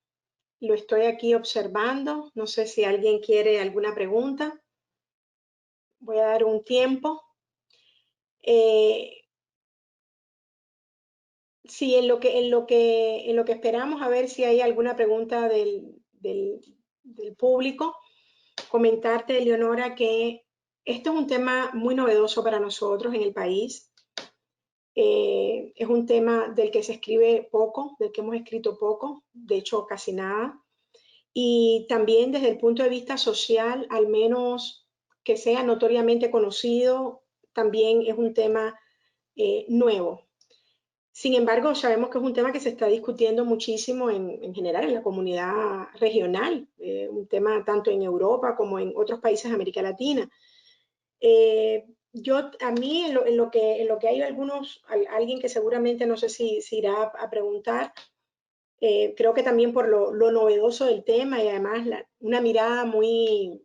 Lo estoy aquí observando. No sé si alguien quiere alguna pregunta. Voy a dar un tiempo. Sí, en lo que esperamos a ver si hay alguna pregunta del público. Comentarte, Eleonora, que esto es un tema muy novedoso para nosotros en el país. Es un tema del que se escribe poco, del que hemos escrito poco, de hecho casi nada. Y también desde el punto de vista social, al menos que sea notoriamente conocido, también es un tema nuevo. Sin embargo, sabemos que es un tema que se está discutiendo muchísimo en general en la comunidad regional, un tema tanto en Europa como en otros países de América Latina. A mí, en lo que hay alguien que seguramente no sé si irá a preguntar, creo que también por lo novedoso del tema y además una mirada muy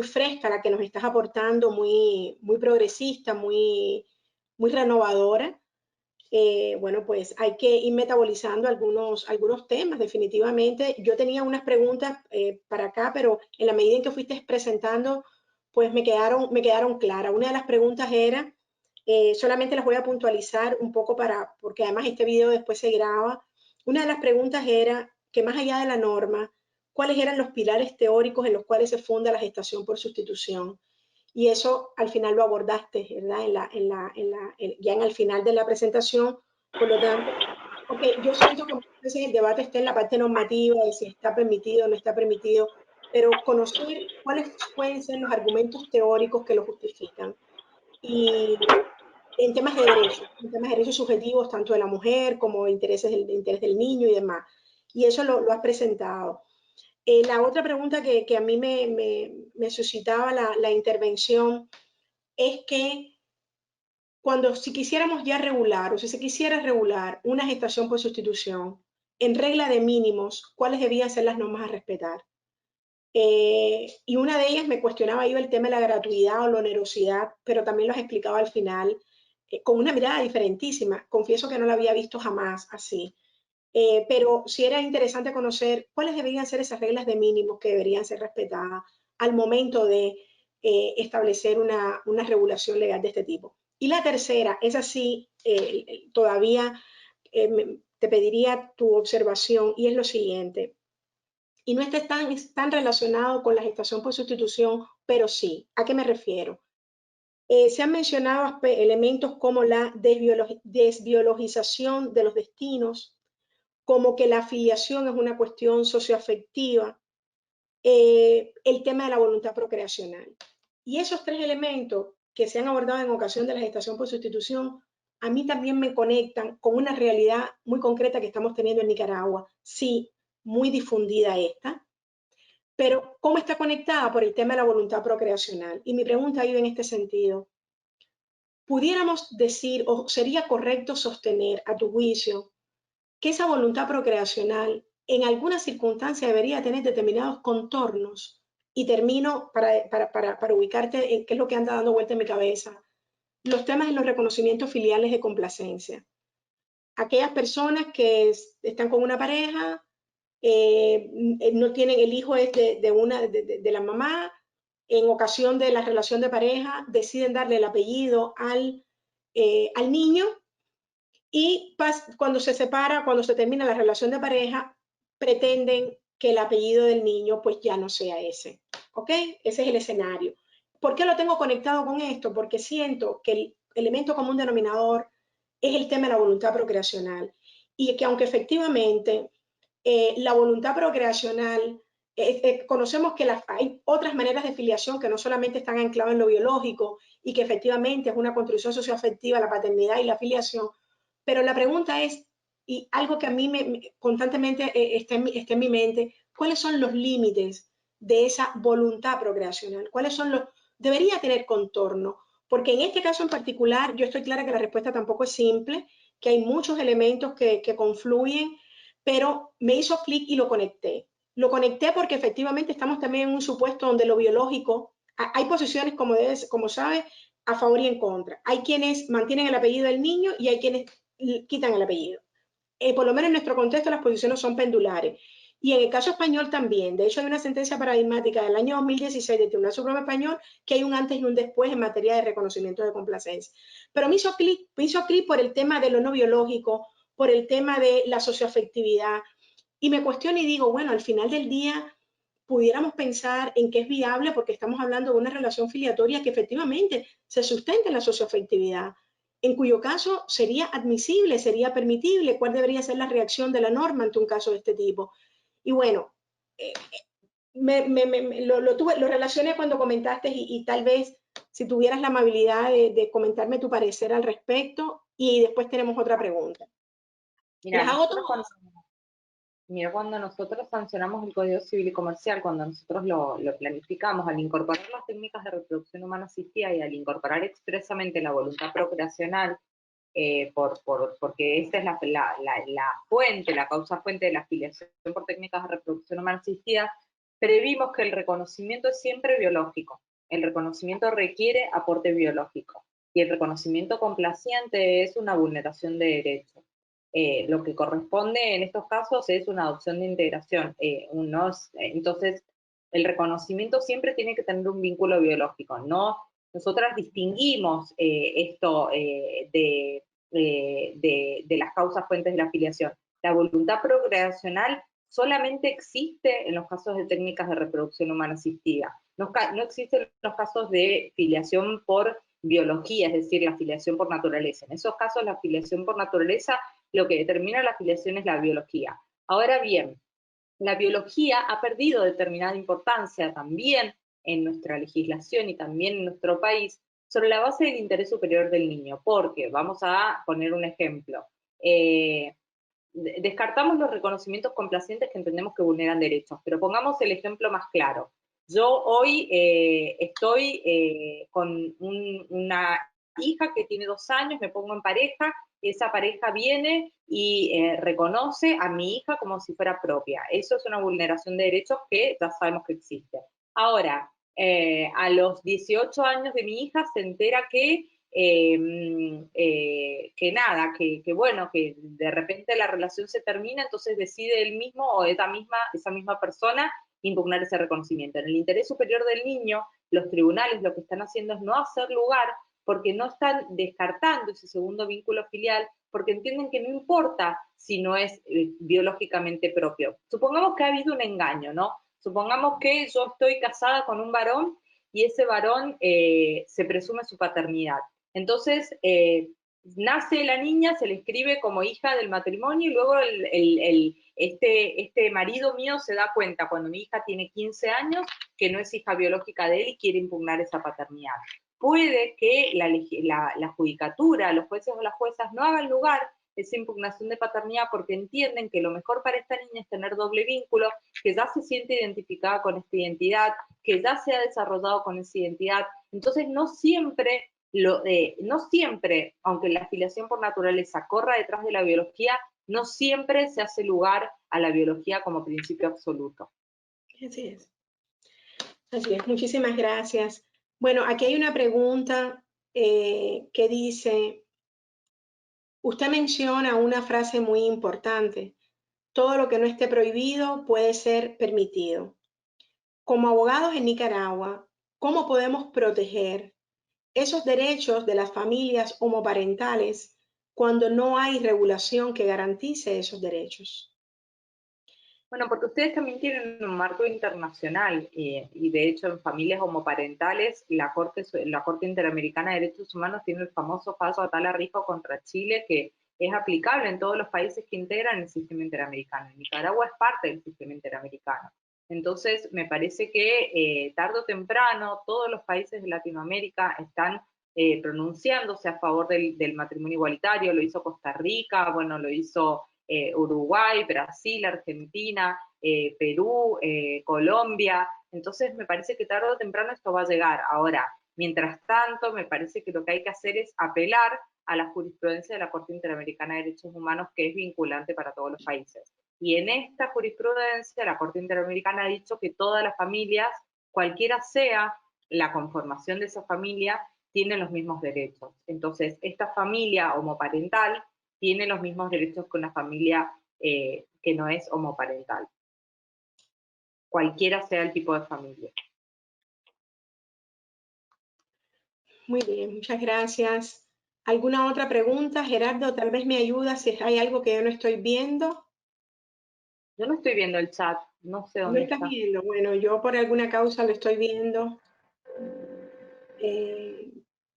fresca la que nos estás aportando, muy progresista, muy renovadora. Bueno, pues hay que ir metabolizando algunos temas, definitivamente. Yo tenía unas preguntas para acá, pero en la medida en que fuiste presentando, pues me quedaron claras. Una de las preguntas era, solamente las voy a puntualizar un poco porque además este video después se graba. Una de las preguntas era que más allá de la norma, ¿cuáles eran los pilares teóricos en los cuales se funda la gestación por sustitución? Y eso al final lo abordaste, ¿verdad? Ya en el final de la presentación, por lo tanto, porque yo siento que muchas veces el debate está en la parte normativa, de si está permitido o no está permitido, pero conocer cuáles pueden ser los argumentos teóricos que lo justifican. Y en temas de derechos subjetivos, tanto de la mujer como de interés del niño y demás. Y eso lo has presentado. La otra pregunta que a mí me suscitaba la intervención es que si quisiéramos ya regular o si se quisiera regular una gestación por sustitución en regla de mínimos, ¿cuáles debían ser las normas a respetar? Y una de ellas me cuestionaba yo el tema de la gratuidad o la onerosidad, pero también lo has explicado al final con una mirada diferentísima. Confieso que no la había visto jamás así. Pero sí era interesante conocer cuáles deberían ser esas reglas de mínimos que deberían ser respetadas al momento de establecer una regulación legal de este tipo. Y la tercera, es así, todavía te pediría tu observación y es lo siguiente. Y no está tan relacionado con la gestación por sustitución, pero sí. ¿A qué me refiero? Se han mencionado elementos como la desbiologización de los destinos, como que la afiliación es una cuestión socioafectiva, el tema de la voluntad procreacional. Y esos tres elementos que se han abordado en ocasión de la gestación por sustitución, a mí también me conectan con una realidad muy concreta que estamos teniendo en Nicaragua. Sí, muy difundida esta, pero ¿cómo está conectada? Por el tema de la voluntad procreacional. Y mi pregunta iba en este sentido. ¿Pudiéramos decir, o sería correcto sostener, a tu juicio, que esa voluntad procreacional en alguna circunstancia debería tener determinados contornos? Y termino para ubicarte en qué es lo que anda dando vuelta en mi cabeza. Los temas de los reconocimientos filiales de complacencia. Aquellas personas que están con una pareja, no tienen, el hijo es de la mamá, en ocasión de la relación de pareja, deciden darle el apellido al niño y cuando se separa, cuando se termina la relación de pareja, pretenden que el apellido del niño pues ya no sea ese. ¿Ok? Ese es el escenario. ¿Por qué lo tengo conectado con esto? Porque siento que el elemento común denominador es el tema de la voluntad procreacional. Y que aunque efectivamente la voluntad procreacional, conocemos que hay otras maneras de filiación que no solamente están ancladas en lo biológico y que efectivamente es una construcción socioafectiva, la paternidad y la filiación, pero la pregunta es, y algo que a mí constantemente está en mi mente, ¿cuáles son los límites de esa voluntad procreacional? ¿Cuáles son los? Debería tener contorno, porque en este caso en particular yo estoy clara que la respuesta tampoco es simple, que hay muchos elementos que confluyen, pero me hizo clic y lo conecté. Lo conecté porque efectivamente estamos también en un supuesto donde lo biológico, hay posiciones, como sabes, a favor y en contra. Hay quienes mantienen el apellido del niño y hay quienes quitan el apellido. Por lo menos en nuestro contexto las posiciones son pendulares. Y en el caso español también. De hecho, hay una sentencia paradigmática del año 2016 del Tribunal Supremo Español que hay un antes y un después en materia de reconocimiento de complacencia. Pero me hizo clic por el tema de lo no biológico, por el tema de la socioafectividad. Y me cuestiono y digo, bueno, al final del día pudiéramos pensar en que es viable porque estamos hablando de una relación filiatoria que efectivamente se sustenta en la socioafectividad, en cuyo caso sería admisible, sería permitible, cuál debería ser la reacción de la norma ante un caso de este tipo. Y bueno, eh, lo relacioné cuando comentaste y tal vez si tuvieras la amabilidad de comentarme tu parecer al respecto y después tenemos otra pregunta. Mira, Las hago nosotros cuando nosotros sancionamos el Código Civil y Comercial, cuando nosotros lo planificamos, al incorporar las técnicas de reproducción humana asistida y al incorporar expresamente la voluntad procreacional, porque esta es la fuente, la causa fuente de la afiliación por técnicas de reproducción humana asistida, previmos que el reconocimiento es siempre biológico. El reconocimiento requiere aporte biológico y el reconocimiento complaciente es una vulneración de derechos. Lo que corresponde en estos casos es una adopción de integración. Entonces, el reconocimiento siempre tiene que tener un vínculo biológico. No, nosotras distinguimos esto de las causas fuentes de la afiliación. La voluntad procreacional solamente existe en los casos de técnicas de reproducción humana asistida. No existen los casos de filiación por biología, es decir, la filiación por naturaleza. En esos casos, la filiación por naturaleza, lo que determina la filiación es la biología. Ahora bien, la biología ha perdido determinada importancia también en nuestra legislación y también en nuestro país sobre la base del interés superior del niño, porque, vamos a poner un ejemplo, descartamos los reconocimientos complacientes que entendemos que vulneran derechos, pero pongamos el ejemplo más claro. Yo hoy estoy con una hija que tiene 2 años, me pongo en pareja, esa pareja viene y reconoce a mi hija como si fuera propia. Eso es una vulneración de derechos que ya sabemos que existe. Ahora, a los 18 años de mi hija se entera que nada, que bueno, que de repente la relación se termina, entonces decide él mismo o esa misma persona impugnar ese reconocimiento. En el interés superior del niño, los tribunales lo que están haciendo es no hacer lugar porque no están descartando ese segundo vínculo filial, porque entienden que no importa si no es biológicamente propio. Supongamos que ha habido un engaño, ¿no? Supongamos que yo estoy casada con un varón y ese varón se presume su paternidad. Entonces, nace la niña, se le inscribe como hija del matrimonio y luego este marido mío se da cuenta cuando mi hija tiene 15 años que no es hija biológica de él y quiere impugnar esa paternidad. puede que la judicatura, los jueces o las juezas no hagan lugar esa impugnación de paternidad porque entienden que lo mejor para esta niña es tener doble vínculo, que ya se siente identificada con esta identidad, que ya se ha desarrollado con esa identidad. Entonces no siempre, aunque la filiación por naturaleza corra detrás de la biología, no siempre se hace lugar a la biología como principio absoluto. Así es. Así es, muchísimas gracias. Bueno, aquí hay una pregunta que dice, usted menciona una frase muy importante, todo lo que no esté prohibido puede ser permitido. Como abogados en Nicaragua, ¿cómo podemos proteger esos derechos de las familias homoparentales cuando no hay regulación que garantice esos derechos? Bueno, porque ustedes también tienen un marco internacional y de hecho en familias homoparentales la Corte Interamericana de Derechos Humanos tiene el famoso fallo Atala Rijo contra Chile que es aplicable en todos los países que integran el sistema interamericano. Nicaragua es parte del sistema interamericano. Entonces, me parece que tarde o temprano todos los países de Latinoamérica están pronunciándose a favor del matrimonio igualitario. Lo hizo Costa Rica, bueno, lo hizo Uruguay, Brasil, Argentina, Perú, Colombia. Entonces me parece que tarde o temprano esto va a llegar. Ahora, mientras tanto, me parece que lo que hay que hacer es apelar a la jurisprudencia de la Corte Interamericana de Derechos Humanos, que es vinculante para todos los países. Y en esta jurisprudencia, la Corte Interamericana ha dicho que todas las familias, cualquiera sea la conformación de esa familia, tienen los mismos derechos. Entonces, esta familia homoparental tiene los mismos derechos que una familia que no es homoparental, cualquiera sea el tipo de familia. Muy bien, muchas gracias. ¿Alguna otra pregunta, Gerardo? Tal vez me ayuda si hay algo que yo no estoy viendo. Yo no estoy viendo el chat, no sé ¿No dónde estás está. viendo? Bueno, yo por alguna causa lo estoy viendo,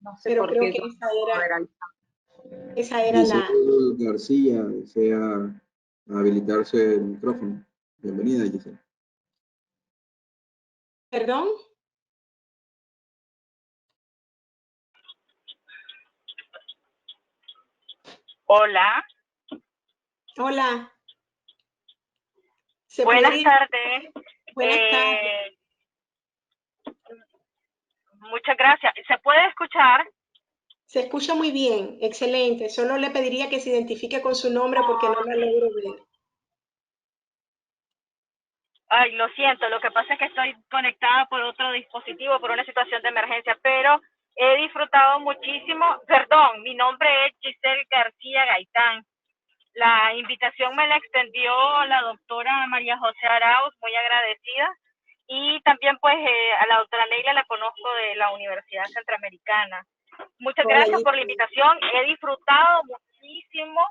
No sé pero por creo qué que yo no puedo ver al chat. esa era la... Giselle García desea habilitarse el micrófono. Bienvenida, Giselle. ¿Perdón? Hola. Hola. Buenas tardes. Buenas tardes. Muchas gracias. ¿Se puede escuchar? Se escucha muy bien, excelente. Solo le pediría que se identifique con su nombre porque no la logro ver. Ay, lo siento, lo que pasa es que estoy conectada por otro dispositivo por una situación de emergencia, pero he disfrutado muchísimo. Perdón, mi nombre es Giselle García Gaitán. La invitación me la extendió la doctora María José Arauz, muy agradecida. Y también pues a la doctora Neila la conozco de la Universidad Centroamericana. Muchas gracias por la invitación. He disfrutado muchísimo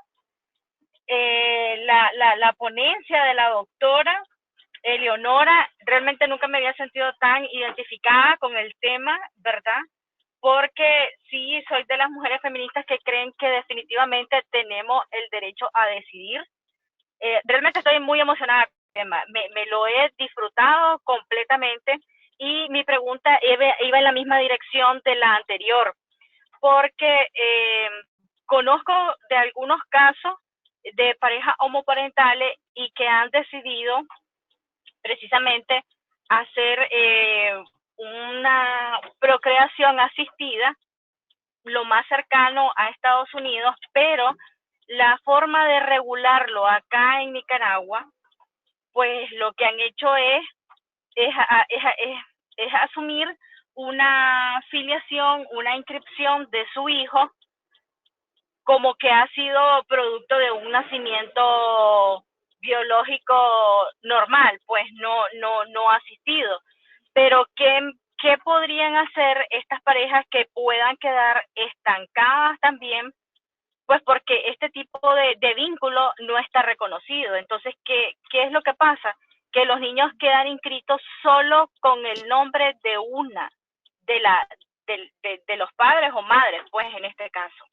la ponencia de la doctora Eleonora. Realmente nunca me había sentido tan identificada con el tema, ¿verdad? Porque sí, soy de las mujeres feministas que creen que definitivamente tenemos el derecho a decidir. Realmente estoy muy emocionada con el tema, me lo he disfrutado completamente y mi pregunta iba en la misma dirección de la anterior, porque conozco de algunos casos de parejas homoparentales y que han decidido precisamente hacer una procreación asistida lo más cercano a Estados Unidos, pero la forma de regularlo acá en Nicaragua, pues lo que han hecho es asumir una filiación, una inscripción de su hijo como que ha sido producto de un nacimiento biológico normal, pues no asistido. Pero ¿qué podrían hacer estas parejas que puedan quedar estancadas también? Pues porque este tipo de vínculo no está reconocido. Entonces, ¿qué es lo que pasa? Que los niños quedan inscritos solo con el nombre de una de los padres o madres, pues en este caso.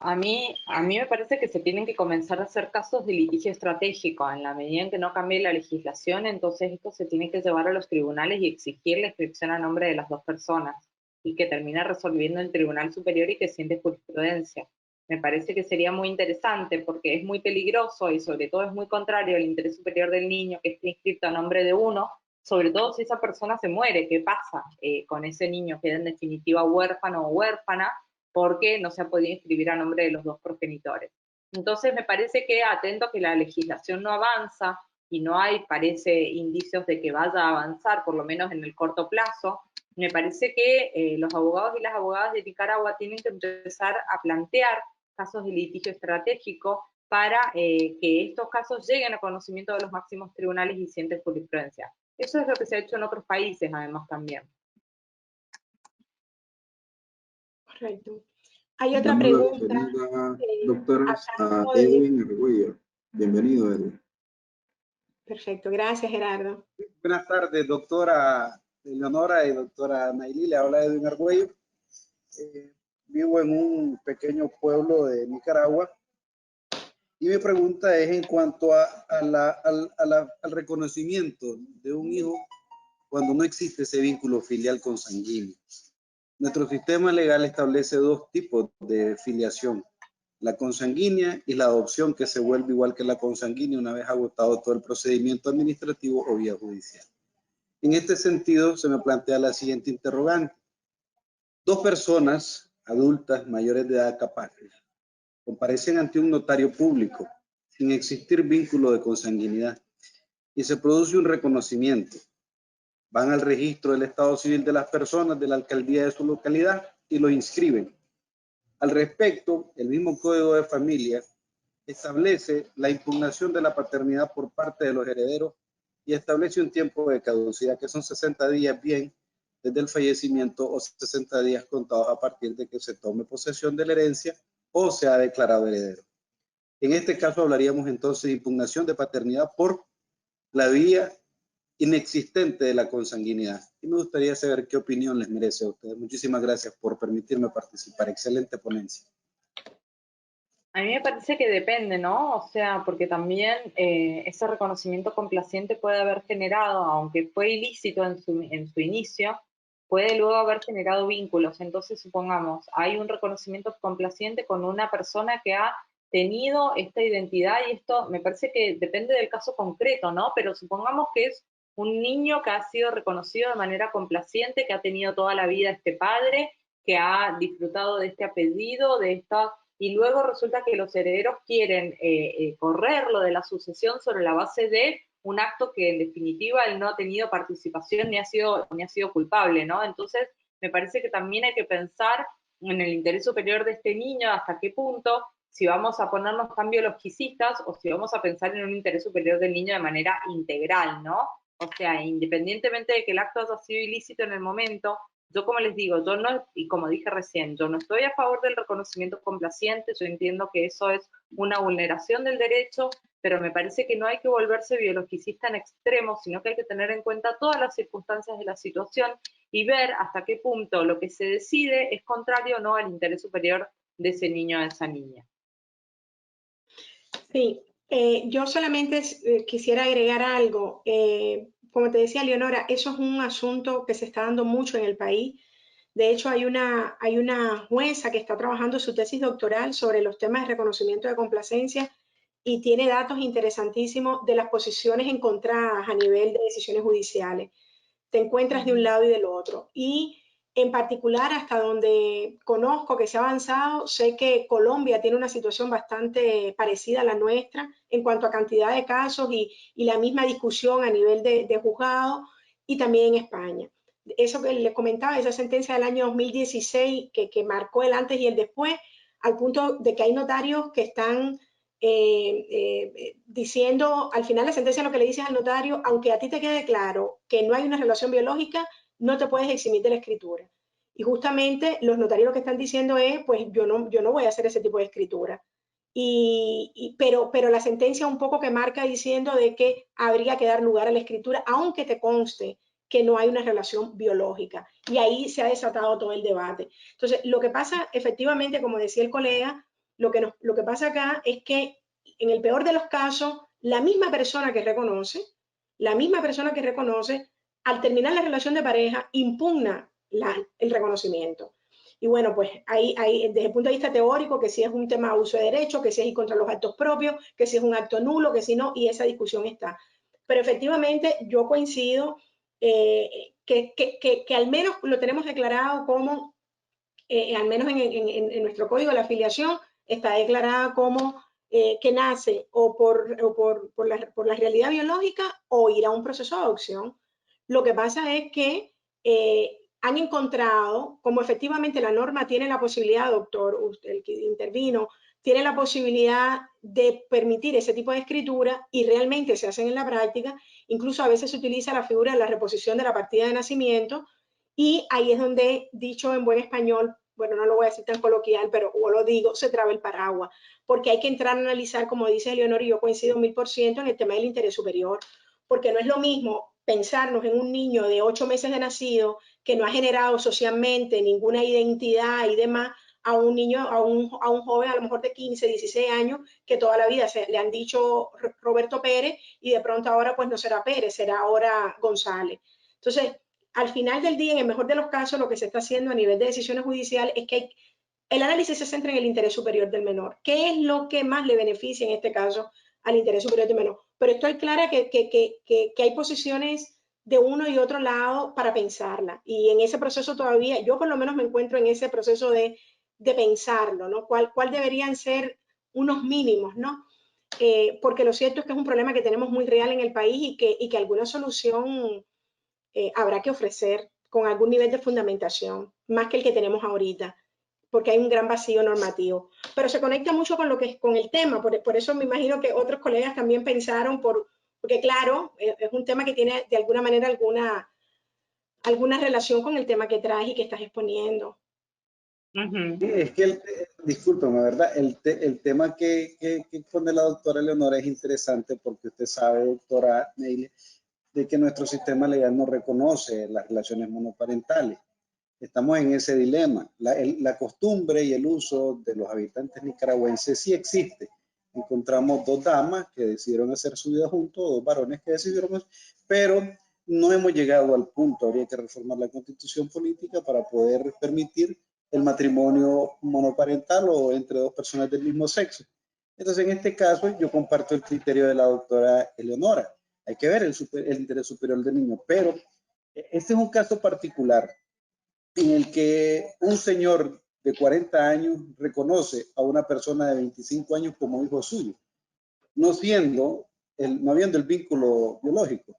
A mí me parece que se tienen que comenzar a hacer casos de litigio estratégico. En la medida en que no cambie la legislación, entonces esto se tiene que llevar a los tribunales y exigir la inscripción a nombre de las dos personas, y que termine resolviendo el Tribunal Superior y que siente jurisprudencia. Me parece que sería muy interesante porque es muy peligroso y sobre todo es muy contrario al interés superior del niño que esté inscrito a nombre de uno, sobre todo si esa persona se muere. ¿Qué pasa con ese niño? Queda en definitiva huérfano o huérfana porque no se ha podido inscribir a nombre de los dos progenitores. Entonces me parece que, atento a que la legislación no avanza y no hay, parece, indicios de que vaya a avanzar, por lo menos en el corto plazo, me parece que los abogados y las abogadas de Nicaragua tienen que empezar a plantear casos de litigio estratégico para que estos casos lleguen a conocimiento de los máximos tribunales y sienten jurisprudencia. Eso es lo que se ha hecho en otros países, además, también. Correcto. Hay otra Damos pregunta. la bienvenida, doctores, a de... Edwin Argüello. Bienvenido, Edwin. Perfecto, gracias, Gerardo. Buenas tardes, doctora Eleonora y doctora Nayli. Le habla Edwin Argüello. Vivo en un pequeño pueblo de Nicaragua y mi pregunta es en cuanto al reconocimiento de un hijo cuando no existe ese vínculo filial consanguíneo. Nuestro sistema legal establece dos tipos de filiación: la consanguínea y la adopción, que se vuelve igual que la consanguínea una vez agotado todo el procedimiento administrativo o vía judicial. En este sentido, se me plantea la siguiente interrogante. Dos personas adultas mayores de edad capaces comparecen ante un notario público sin existir vínculo de consanguinidad y se produce un reconocimiento. Van al registro del estado civil de las personas de la alcaldía de su localidad y lo inscriben. Al respecto, el mismo Código de Familia establece la impugnación de la paternidad por parte de los herederos y establece un tiempo de caducidad que son 60 días bien desde el fallecimiento o 60 días contados a partir de que se tome posesión de la herencia o se ha declarado heredero. En este caso hablaríamos entonces de impugnación de paternidad por la vía inexistente de la consanguinidad. Y me gustaría saber qué opinión les merece a ustedes. Muchísimas gracias por permitirme participar. Excelente ponencia. A mí me parece que depende, ¿no? O sea, porque también ese reconocimiento complaciente puede haber generado, aunque fue ilícito en su inicio, puede luego haber generado vínculos. Entonces, supongamos, hay un reconocimiento complaciente con una persona que ha tenido esta identidad, y esto me parece que depende del caso concreto, ¿no? Pero supongamos que es un niño que ha sido reconocido de manera complaciente, que ha tenido toda la vida este padre, que ha disfrutado de este apellido, de esta... y luego resulta que los herederos quieren correrlo de la sucesión sobre la base de un acto que en definitiva él no ha tenido participación ni ha sido culpable, ¿no? Entonces me parece que también hay que pensar en el interés superior de este niño, hasta qué punto, si vamos a ponernos tan biologicistas o si vamos a pensar en un interés superior del niño de manera integral, ¿no? O sea, independientemente de que el acto haya sido ilícito en el momento, yo, como les digo, yo no, y como dije recién, yo no estoy a favor del reconocimiento complaciente. Yo entiendo que eso es una vulneración del derecho, pero me parece que no hay que volverse biologicista en extremo, sino que hay que tener en cuenta todas las circunstancias de la situación y ver hasta qué punto lo que se decide es contrario o no al interés superior de ese niño o de esa niña. Sí, yo solamente quisiera agregar algo. Como te decía, Leonora, eso es un asunto que se está dando mucho en el país. De hecho, hay una jueza que está trabajando su tesis doctoral sobre los temas de reconocimiento de complacencia y tiene datos interesantísimos de las posiciones encontradas a nivel de decisiones judiciales. Te encuentras de un lado y del otro. Y en particular, hasta donde conozco que se ha avanzado, sé que Colombia tiene una situación bastante parecida a la nuestra en cuanto a cantidad de casos y la misma discusión a nivel de juzgado, y también en España. Eso que les comentaba, esa sentencia del año 2016 que marcó el antes y el después, al punto de que hay notarios que están diciendo, al final la sentencia lo que le dice al notario, aunque a ti te quede claro que no hay una relación biológica, no te puedes eximir de la escritura. Y justamente los notarios lo que están diciendo es, pues yo no voy a hacer ese tipo de escritura. Pero la sentencia un poco que marca diciendo de que habría que dar lugar a la escritura, aunque te conste que no hay una relación biológica. Y ahí se ha desatado todo el debate. Entonces, lo que pasa efectivamente, como decía el colega, Lo que pasa acá es que en el peor de los casos, la misma persona que reconoce, al terminar la relación de pareja, impugna el reconocimiento. Y bueno, pues ahí, desde el punto de vista teórico, que si es un tema de abuso de derecho, que si es ir contra los actos propios, que si es un acto nulo, que si no, y esa discusión está. Pero efectivamente yo coincido que al menos lo tenemos declarado como, al menos en nuestro código de la afiliación, está declarada como que nace o por la realidad biológica o ir a un proceso de adopción. Lo que pasa es que han encontrado, como efectivamente la norma tiene la posibilidad, doctor, usted, el que intervino, tiene la posibilidad de permitir ese tipo de escritura y realmente se hacen en la práctica, incluso a veces se utiliza la figura de la reposición de la partida de nacimiento y ahí es donde, dicho en buen español, bueno, no lo voy a decir tan coloquial, pero o lo digo, se traba el paraguas, porque hay que entrar a analizar, como dice Leonor, y yo coincido 1000% en el tema del interés superior, porque no es lo mismo pensarnos en un niño de 8 meses de nacido que no ha generado socialmente ninguna identidad y demás, a un niño, a un joven a lo mejor de 15, 16 años, que toda la vida le han dicho Roberto Pérez y de pronto ahora pues no será Pérez, será ahora González. Entonces, al final del día, en el mejor de los casos, lo que se está haciendo a nivel de decisiones judiciales es que el análisis se centra en el interés superior del menor. ¿Qué es lo que más le beneficia en este caso al interés superior del menor? Pero estoy clara que hay posiciones de uno y otro lado para pensarla. Y en ese proceso todavía, yo por lo menos me encuentro en ese proceso de pensarlo, ¿no? ¿Cuál deberían ser unos mínimos, ¿no? Porque lo cierto es que es un problema que tenemos muy real en el país y que alguna solución habrá que ofrecer con algún nivel de fundamentación, más que el que tenemos ahorita, porque hay un gran vacío normativo. Pero se conecta mucho con, con el tema, por eso me imagino que otros colegas también pensaron, porque claro, es un tema que tiene de alguna manera alguna relación con el tema que traes y que estás exponiendo. Sí, es que, discúlpeme, ¿verdad? El tema que pone la doctora Leonora es interesante porque usted sabe, doctora Neile, de que nuestro sistema legal no reconoce las relaciones monoparentales. Estamos en ese dilema. La costumbre y el uso de los habitantes nicaragüenses sí existe. Encontramos dos damas que decidieron hacer su vida juntos, dos varones que decidieron, pero no hemos llegado al punto. Habría que reformar la constitución política para poder permitir el matrimonio monoparental o entre dos personas del mismo sexo. Entonces, en este caso, yo comparto el criterio de la doctora Eleonora. Hay que ver el interés superior del niño, pero este es un caso particular en el que un señor de 40 años reconoce a una persona de 25 años como hijo suyo, no habiendo el vínculo biológico.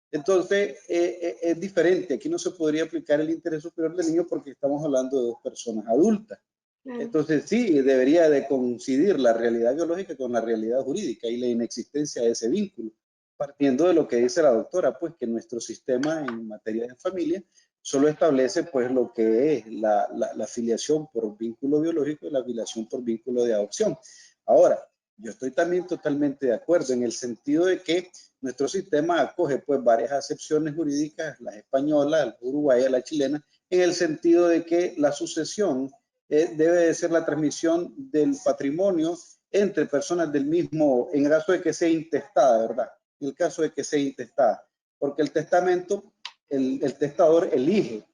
Entonces, es diferente. Aquí no se podría aplicar el interés superior del niño porque estamos hablando de dos personas adultas. Entonces, sí, debería de coincidir la realidad biológica con la realidad jurídica y la inexistencia de ese vínculo. Partiendo de lo que dice la doctora, pues que nuestro sistema en materia de familia solo establece pues lo que es la filiación por vínculo biológico y la filiación por vínculo de adopción. Ahora, yo estoy también totalmente de acuerdo en el sentido de que nuestro sistema acoge pues varias acepciones jurídicas, la española, la uruguaya, la chilena, en el sentido de que la sucesión debe de ser la transmisión del patrimonio entre personas del mismo, en el caso de que sea intestada, ¿verdad? En el caso de que sea intestada, porque el testamento, el testador elige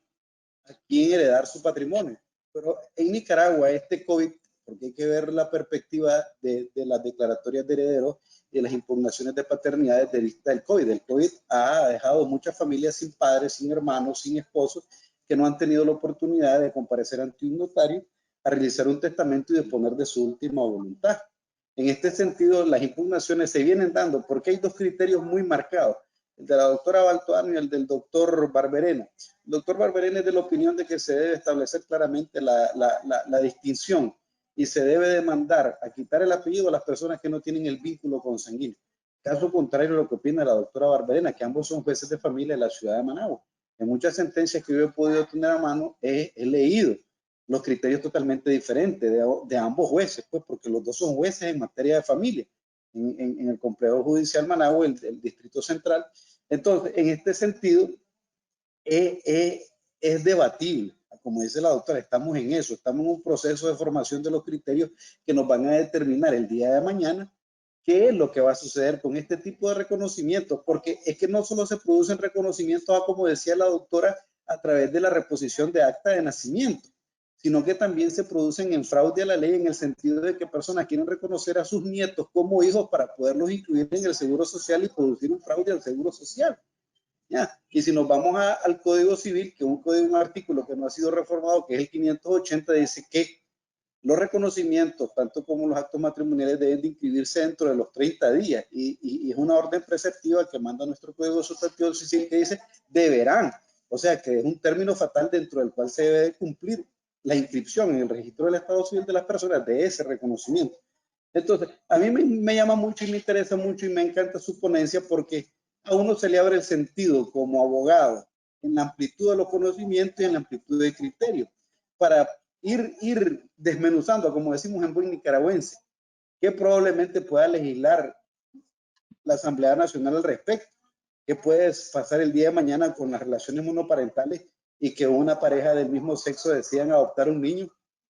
a quién heredar su patrimonio. Pero en Nicaragua este COVID, porque hay que ver la perspectiva de las declaratorias de herederos y de las impugnaciones de paternidad desde vista del COVID. El COVID ha dejado muchas familias sin padres, sin hermanos, sin esposos, que no han tenido la oportunidad de comparecer ante un notario a realizar un testamento y disponer de su última voluntad. En este sentido, las impugnaciones se vienen dando porque hay dos criterios muy marcados, el de la doctora Baltoano y el del doctor Barberena. El doctor Barberena es de la opinión de que se debe establecer claramente la distinción y se debe demandar a quitar el apellido a las personas que no tienen el vínculo consanguíneo. Caso contrario a lo que opina la doctora Barberena, que ambos son jueces de familia de la ciudad de Managua. En muchas sentencias que yo he podido tener a mano, he leído los criterios totalmente diferentes de ambos jueces, pues porque los dos son jueces en materia de familia, en el complejo judicial Managua, el Distrito Central. Entonces, en este sentido, es debatible como dice la doctora, estamos en eso, estamos en un proceso de formación de los criterios que nos van a determinar el día de mañana qué es lo que va a suceder con este tipo de reconocimiento, porque es que no solo se producen reconocimientos, como decía la doctora, a través de la reposición de acta de nacimiento, sino que también se producen en fraude a la ley en el sentido de que personas quieren reconocer a sus nietos como hijos para poderlos incluir en el seguro social y producir un fraude al seguro social. ¿Ya? Y si nos vamos al Código Civil, que un artículo que no ha sido reformado, que es el 580, dice que los reconocimientos, tanto como los actos matrimoniales, deben de inscribirse dentro de los 30 días. Y es una orden preceptiva que manda nuestro Código Sustantivo Civil que dice deberán. O sea, que es un término fatal dentro del cual se debe de cumplir la inscripción en el registro del Estado Civil de las personas de ese reconocimiento. Entonces, a mí me llama mucho y me interesa mucho y me encanta su ponencia porque a uno se le abre el sentido como abogado en la amplitud de los conocimientos y en la amplitud de criterios para ir desmenuzando, como decimos en buen nicaragüense, que probablemente pueda legislar la Asamblea Nacional al respecto, que puede pasar el día de mañana con las relaciones monoparentales y que una pareja del mismo sexo decidan adoptar un niño,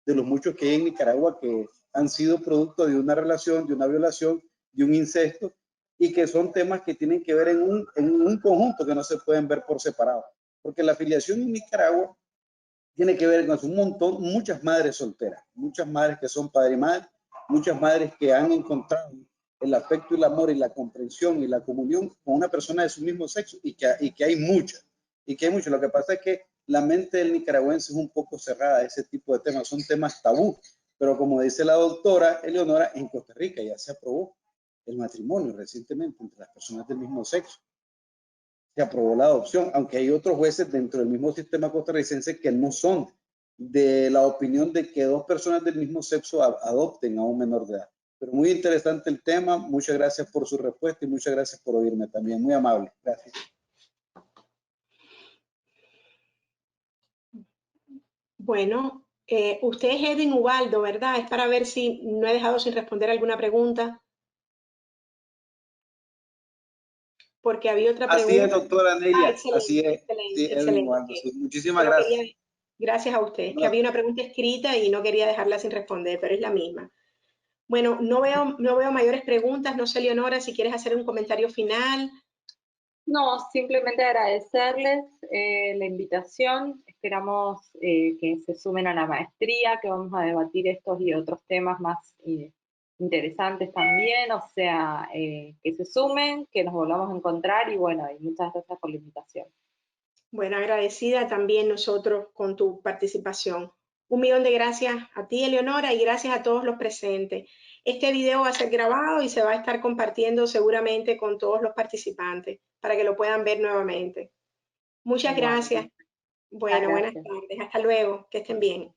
de los muchos que hay en Nicaragua que han sido producto de una relación, de una violación, de un incesto, y que son temas que tienen que ver en un conjunto que no se pueden ver por separado. Porque la afiliación en Nicaragua tiene que ver con un montón, muchas madres solteras, muchas madres que son padre y madre, muchas madres que han encontrado el afecto y el amor y la comprensión y la comunión con una persona de su mismo sexo y que hay muchas. Lo que pasa es que la mente del nicaragüense es un poco cerrada a ese tipo de temas, son temas tabú. Pero como dice la doctora Eleonora, en Costa Rica ya se aprobó el matrimonio recientemente entre las personas del mismo sexo. Se aprobó la adopción, aunque hay otros jueces dentro del mismo sistema costarricense que no son de la opinión de que dos personas del mismo sexo adopten a un menor de edad. Pero muy interesante el tema, muchas gracias por su respuesta y muchas gracias por oírme también, muy amable, gracias. Bueno, usted es Edwin Ubaldo, ¿verdad? Es para ver si no he dejado sin responder alguna pregunta. Porque había otra pregunta. Así es, doctora Nelia, excelente, así es. excelente, Sí, excelente. Ubaldo, sí. Muchísimas gracias. Gracias a usted. Es No. que había una pregunta escrita y no quería dejarla sin responder, pero es la misma. Bueno, no veo mayores preguntas. No sé, Leonora, si quieres hacer un comentario final. No, simplemente agradecerles la invitación. Esperamos que se sumen a la maestría, que vamos a debatir estos y otros temas más interesantes también. O sea, que se sumen, que nos volvamos a encontrar y bueno, y muchas gracias por la invitación. Bueno, agradecida también nosotros con tu participación. 1.000.000 de gracias a ti, Eleonora, y gracias a todos los presentes. Este video va a ser grabado y se va a estar compartiendo seguramente con todos los participantes para que lo puedan ver nuevamente. Muchas gracias. Bueno, buenas tardes. Hasta luego. Que estén bien.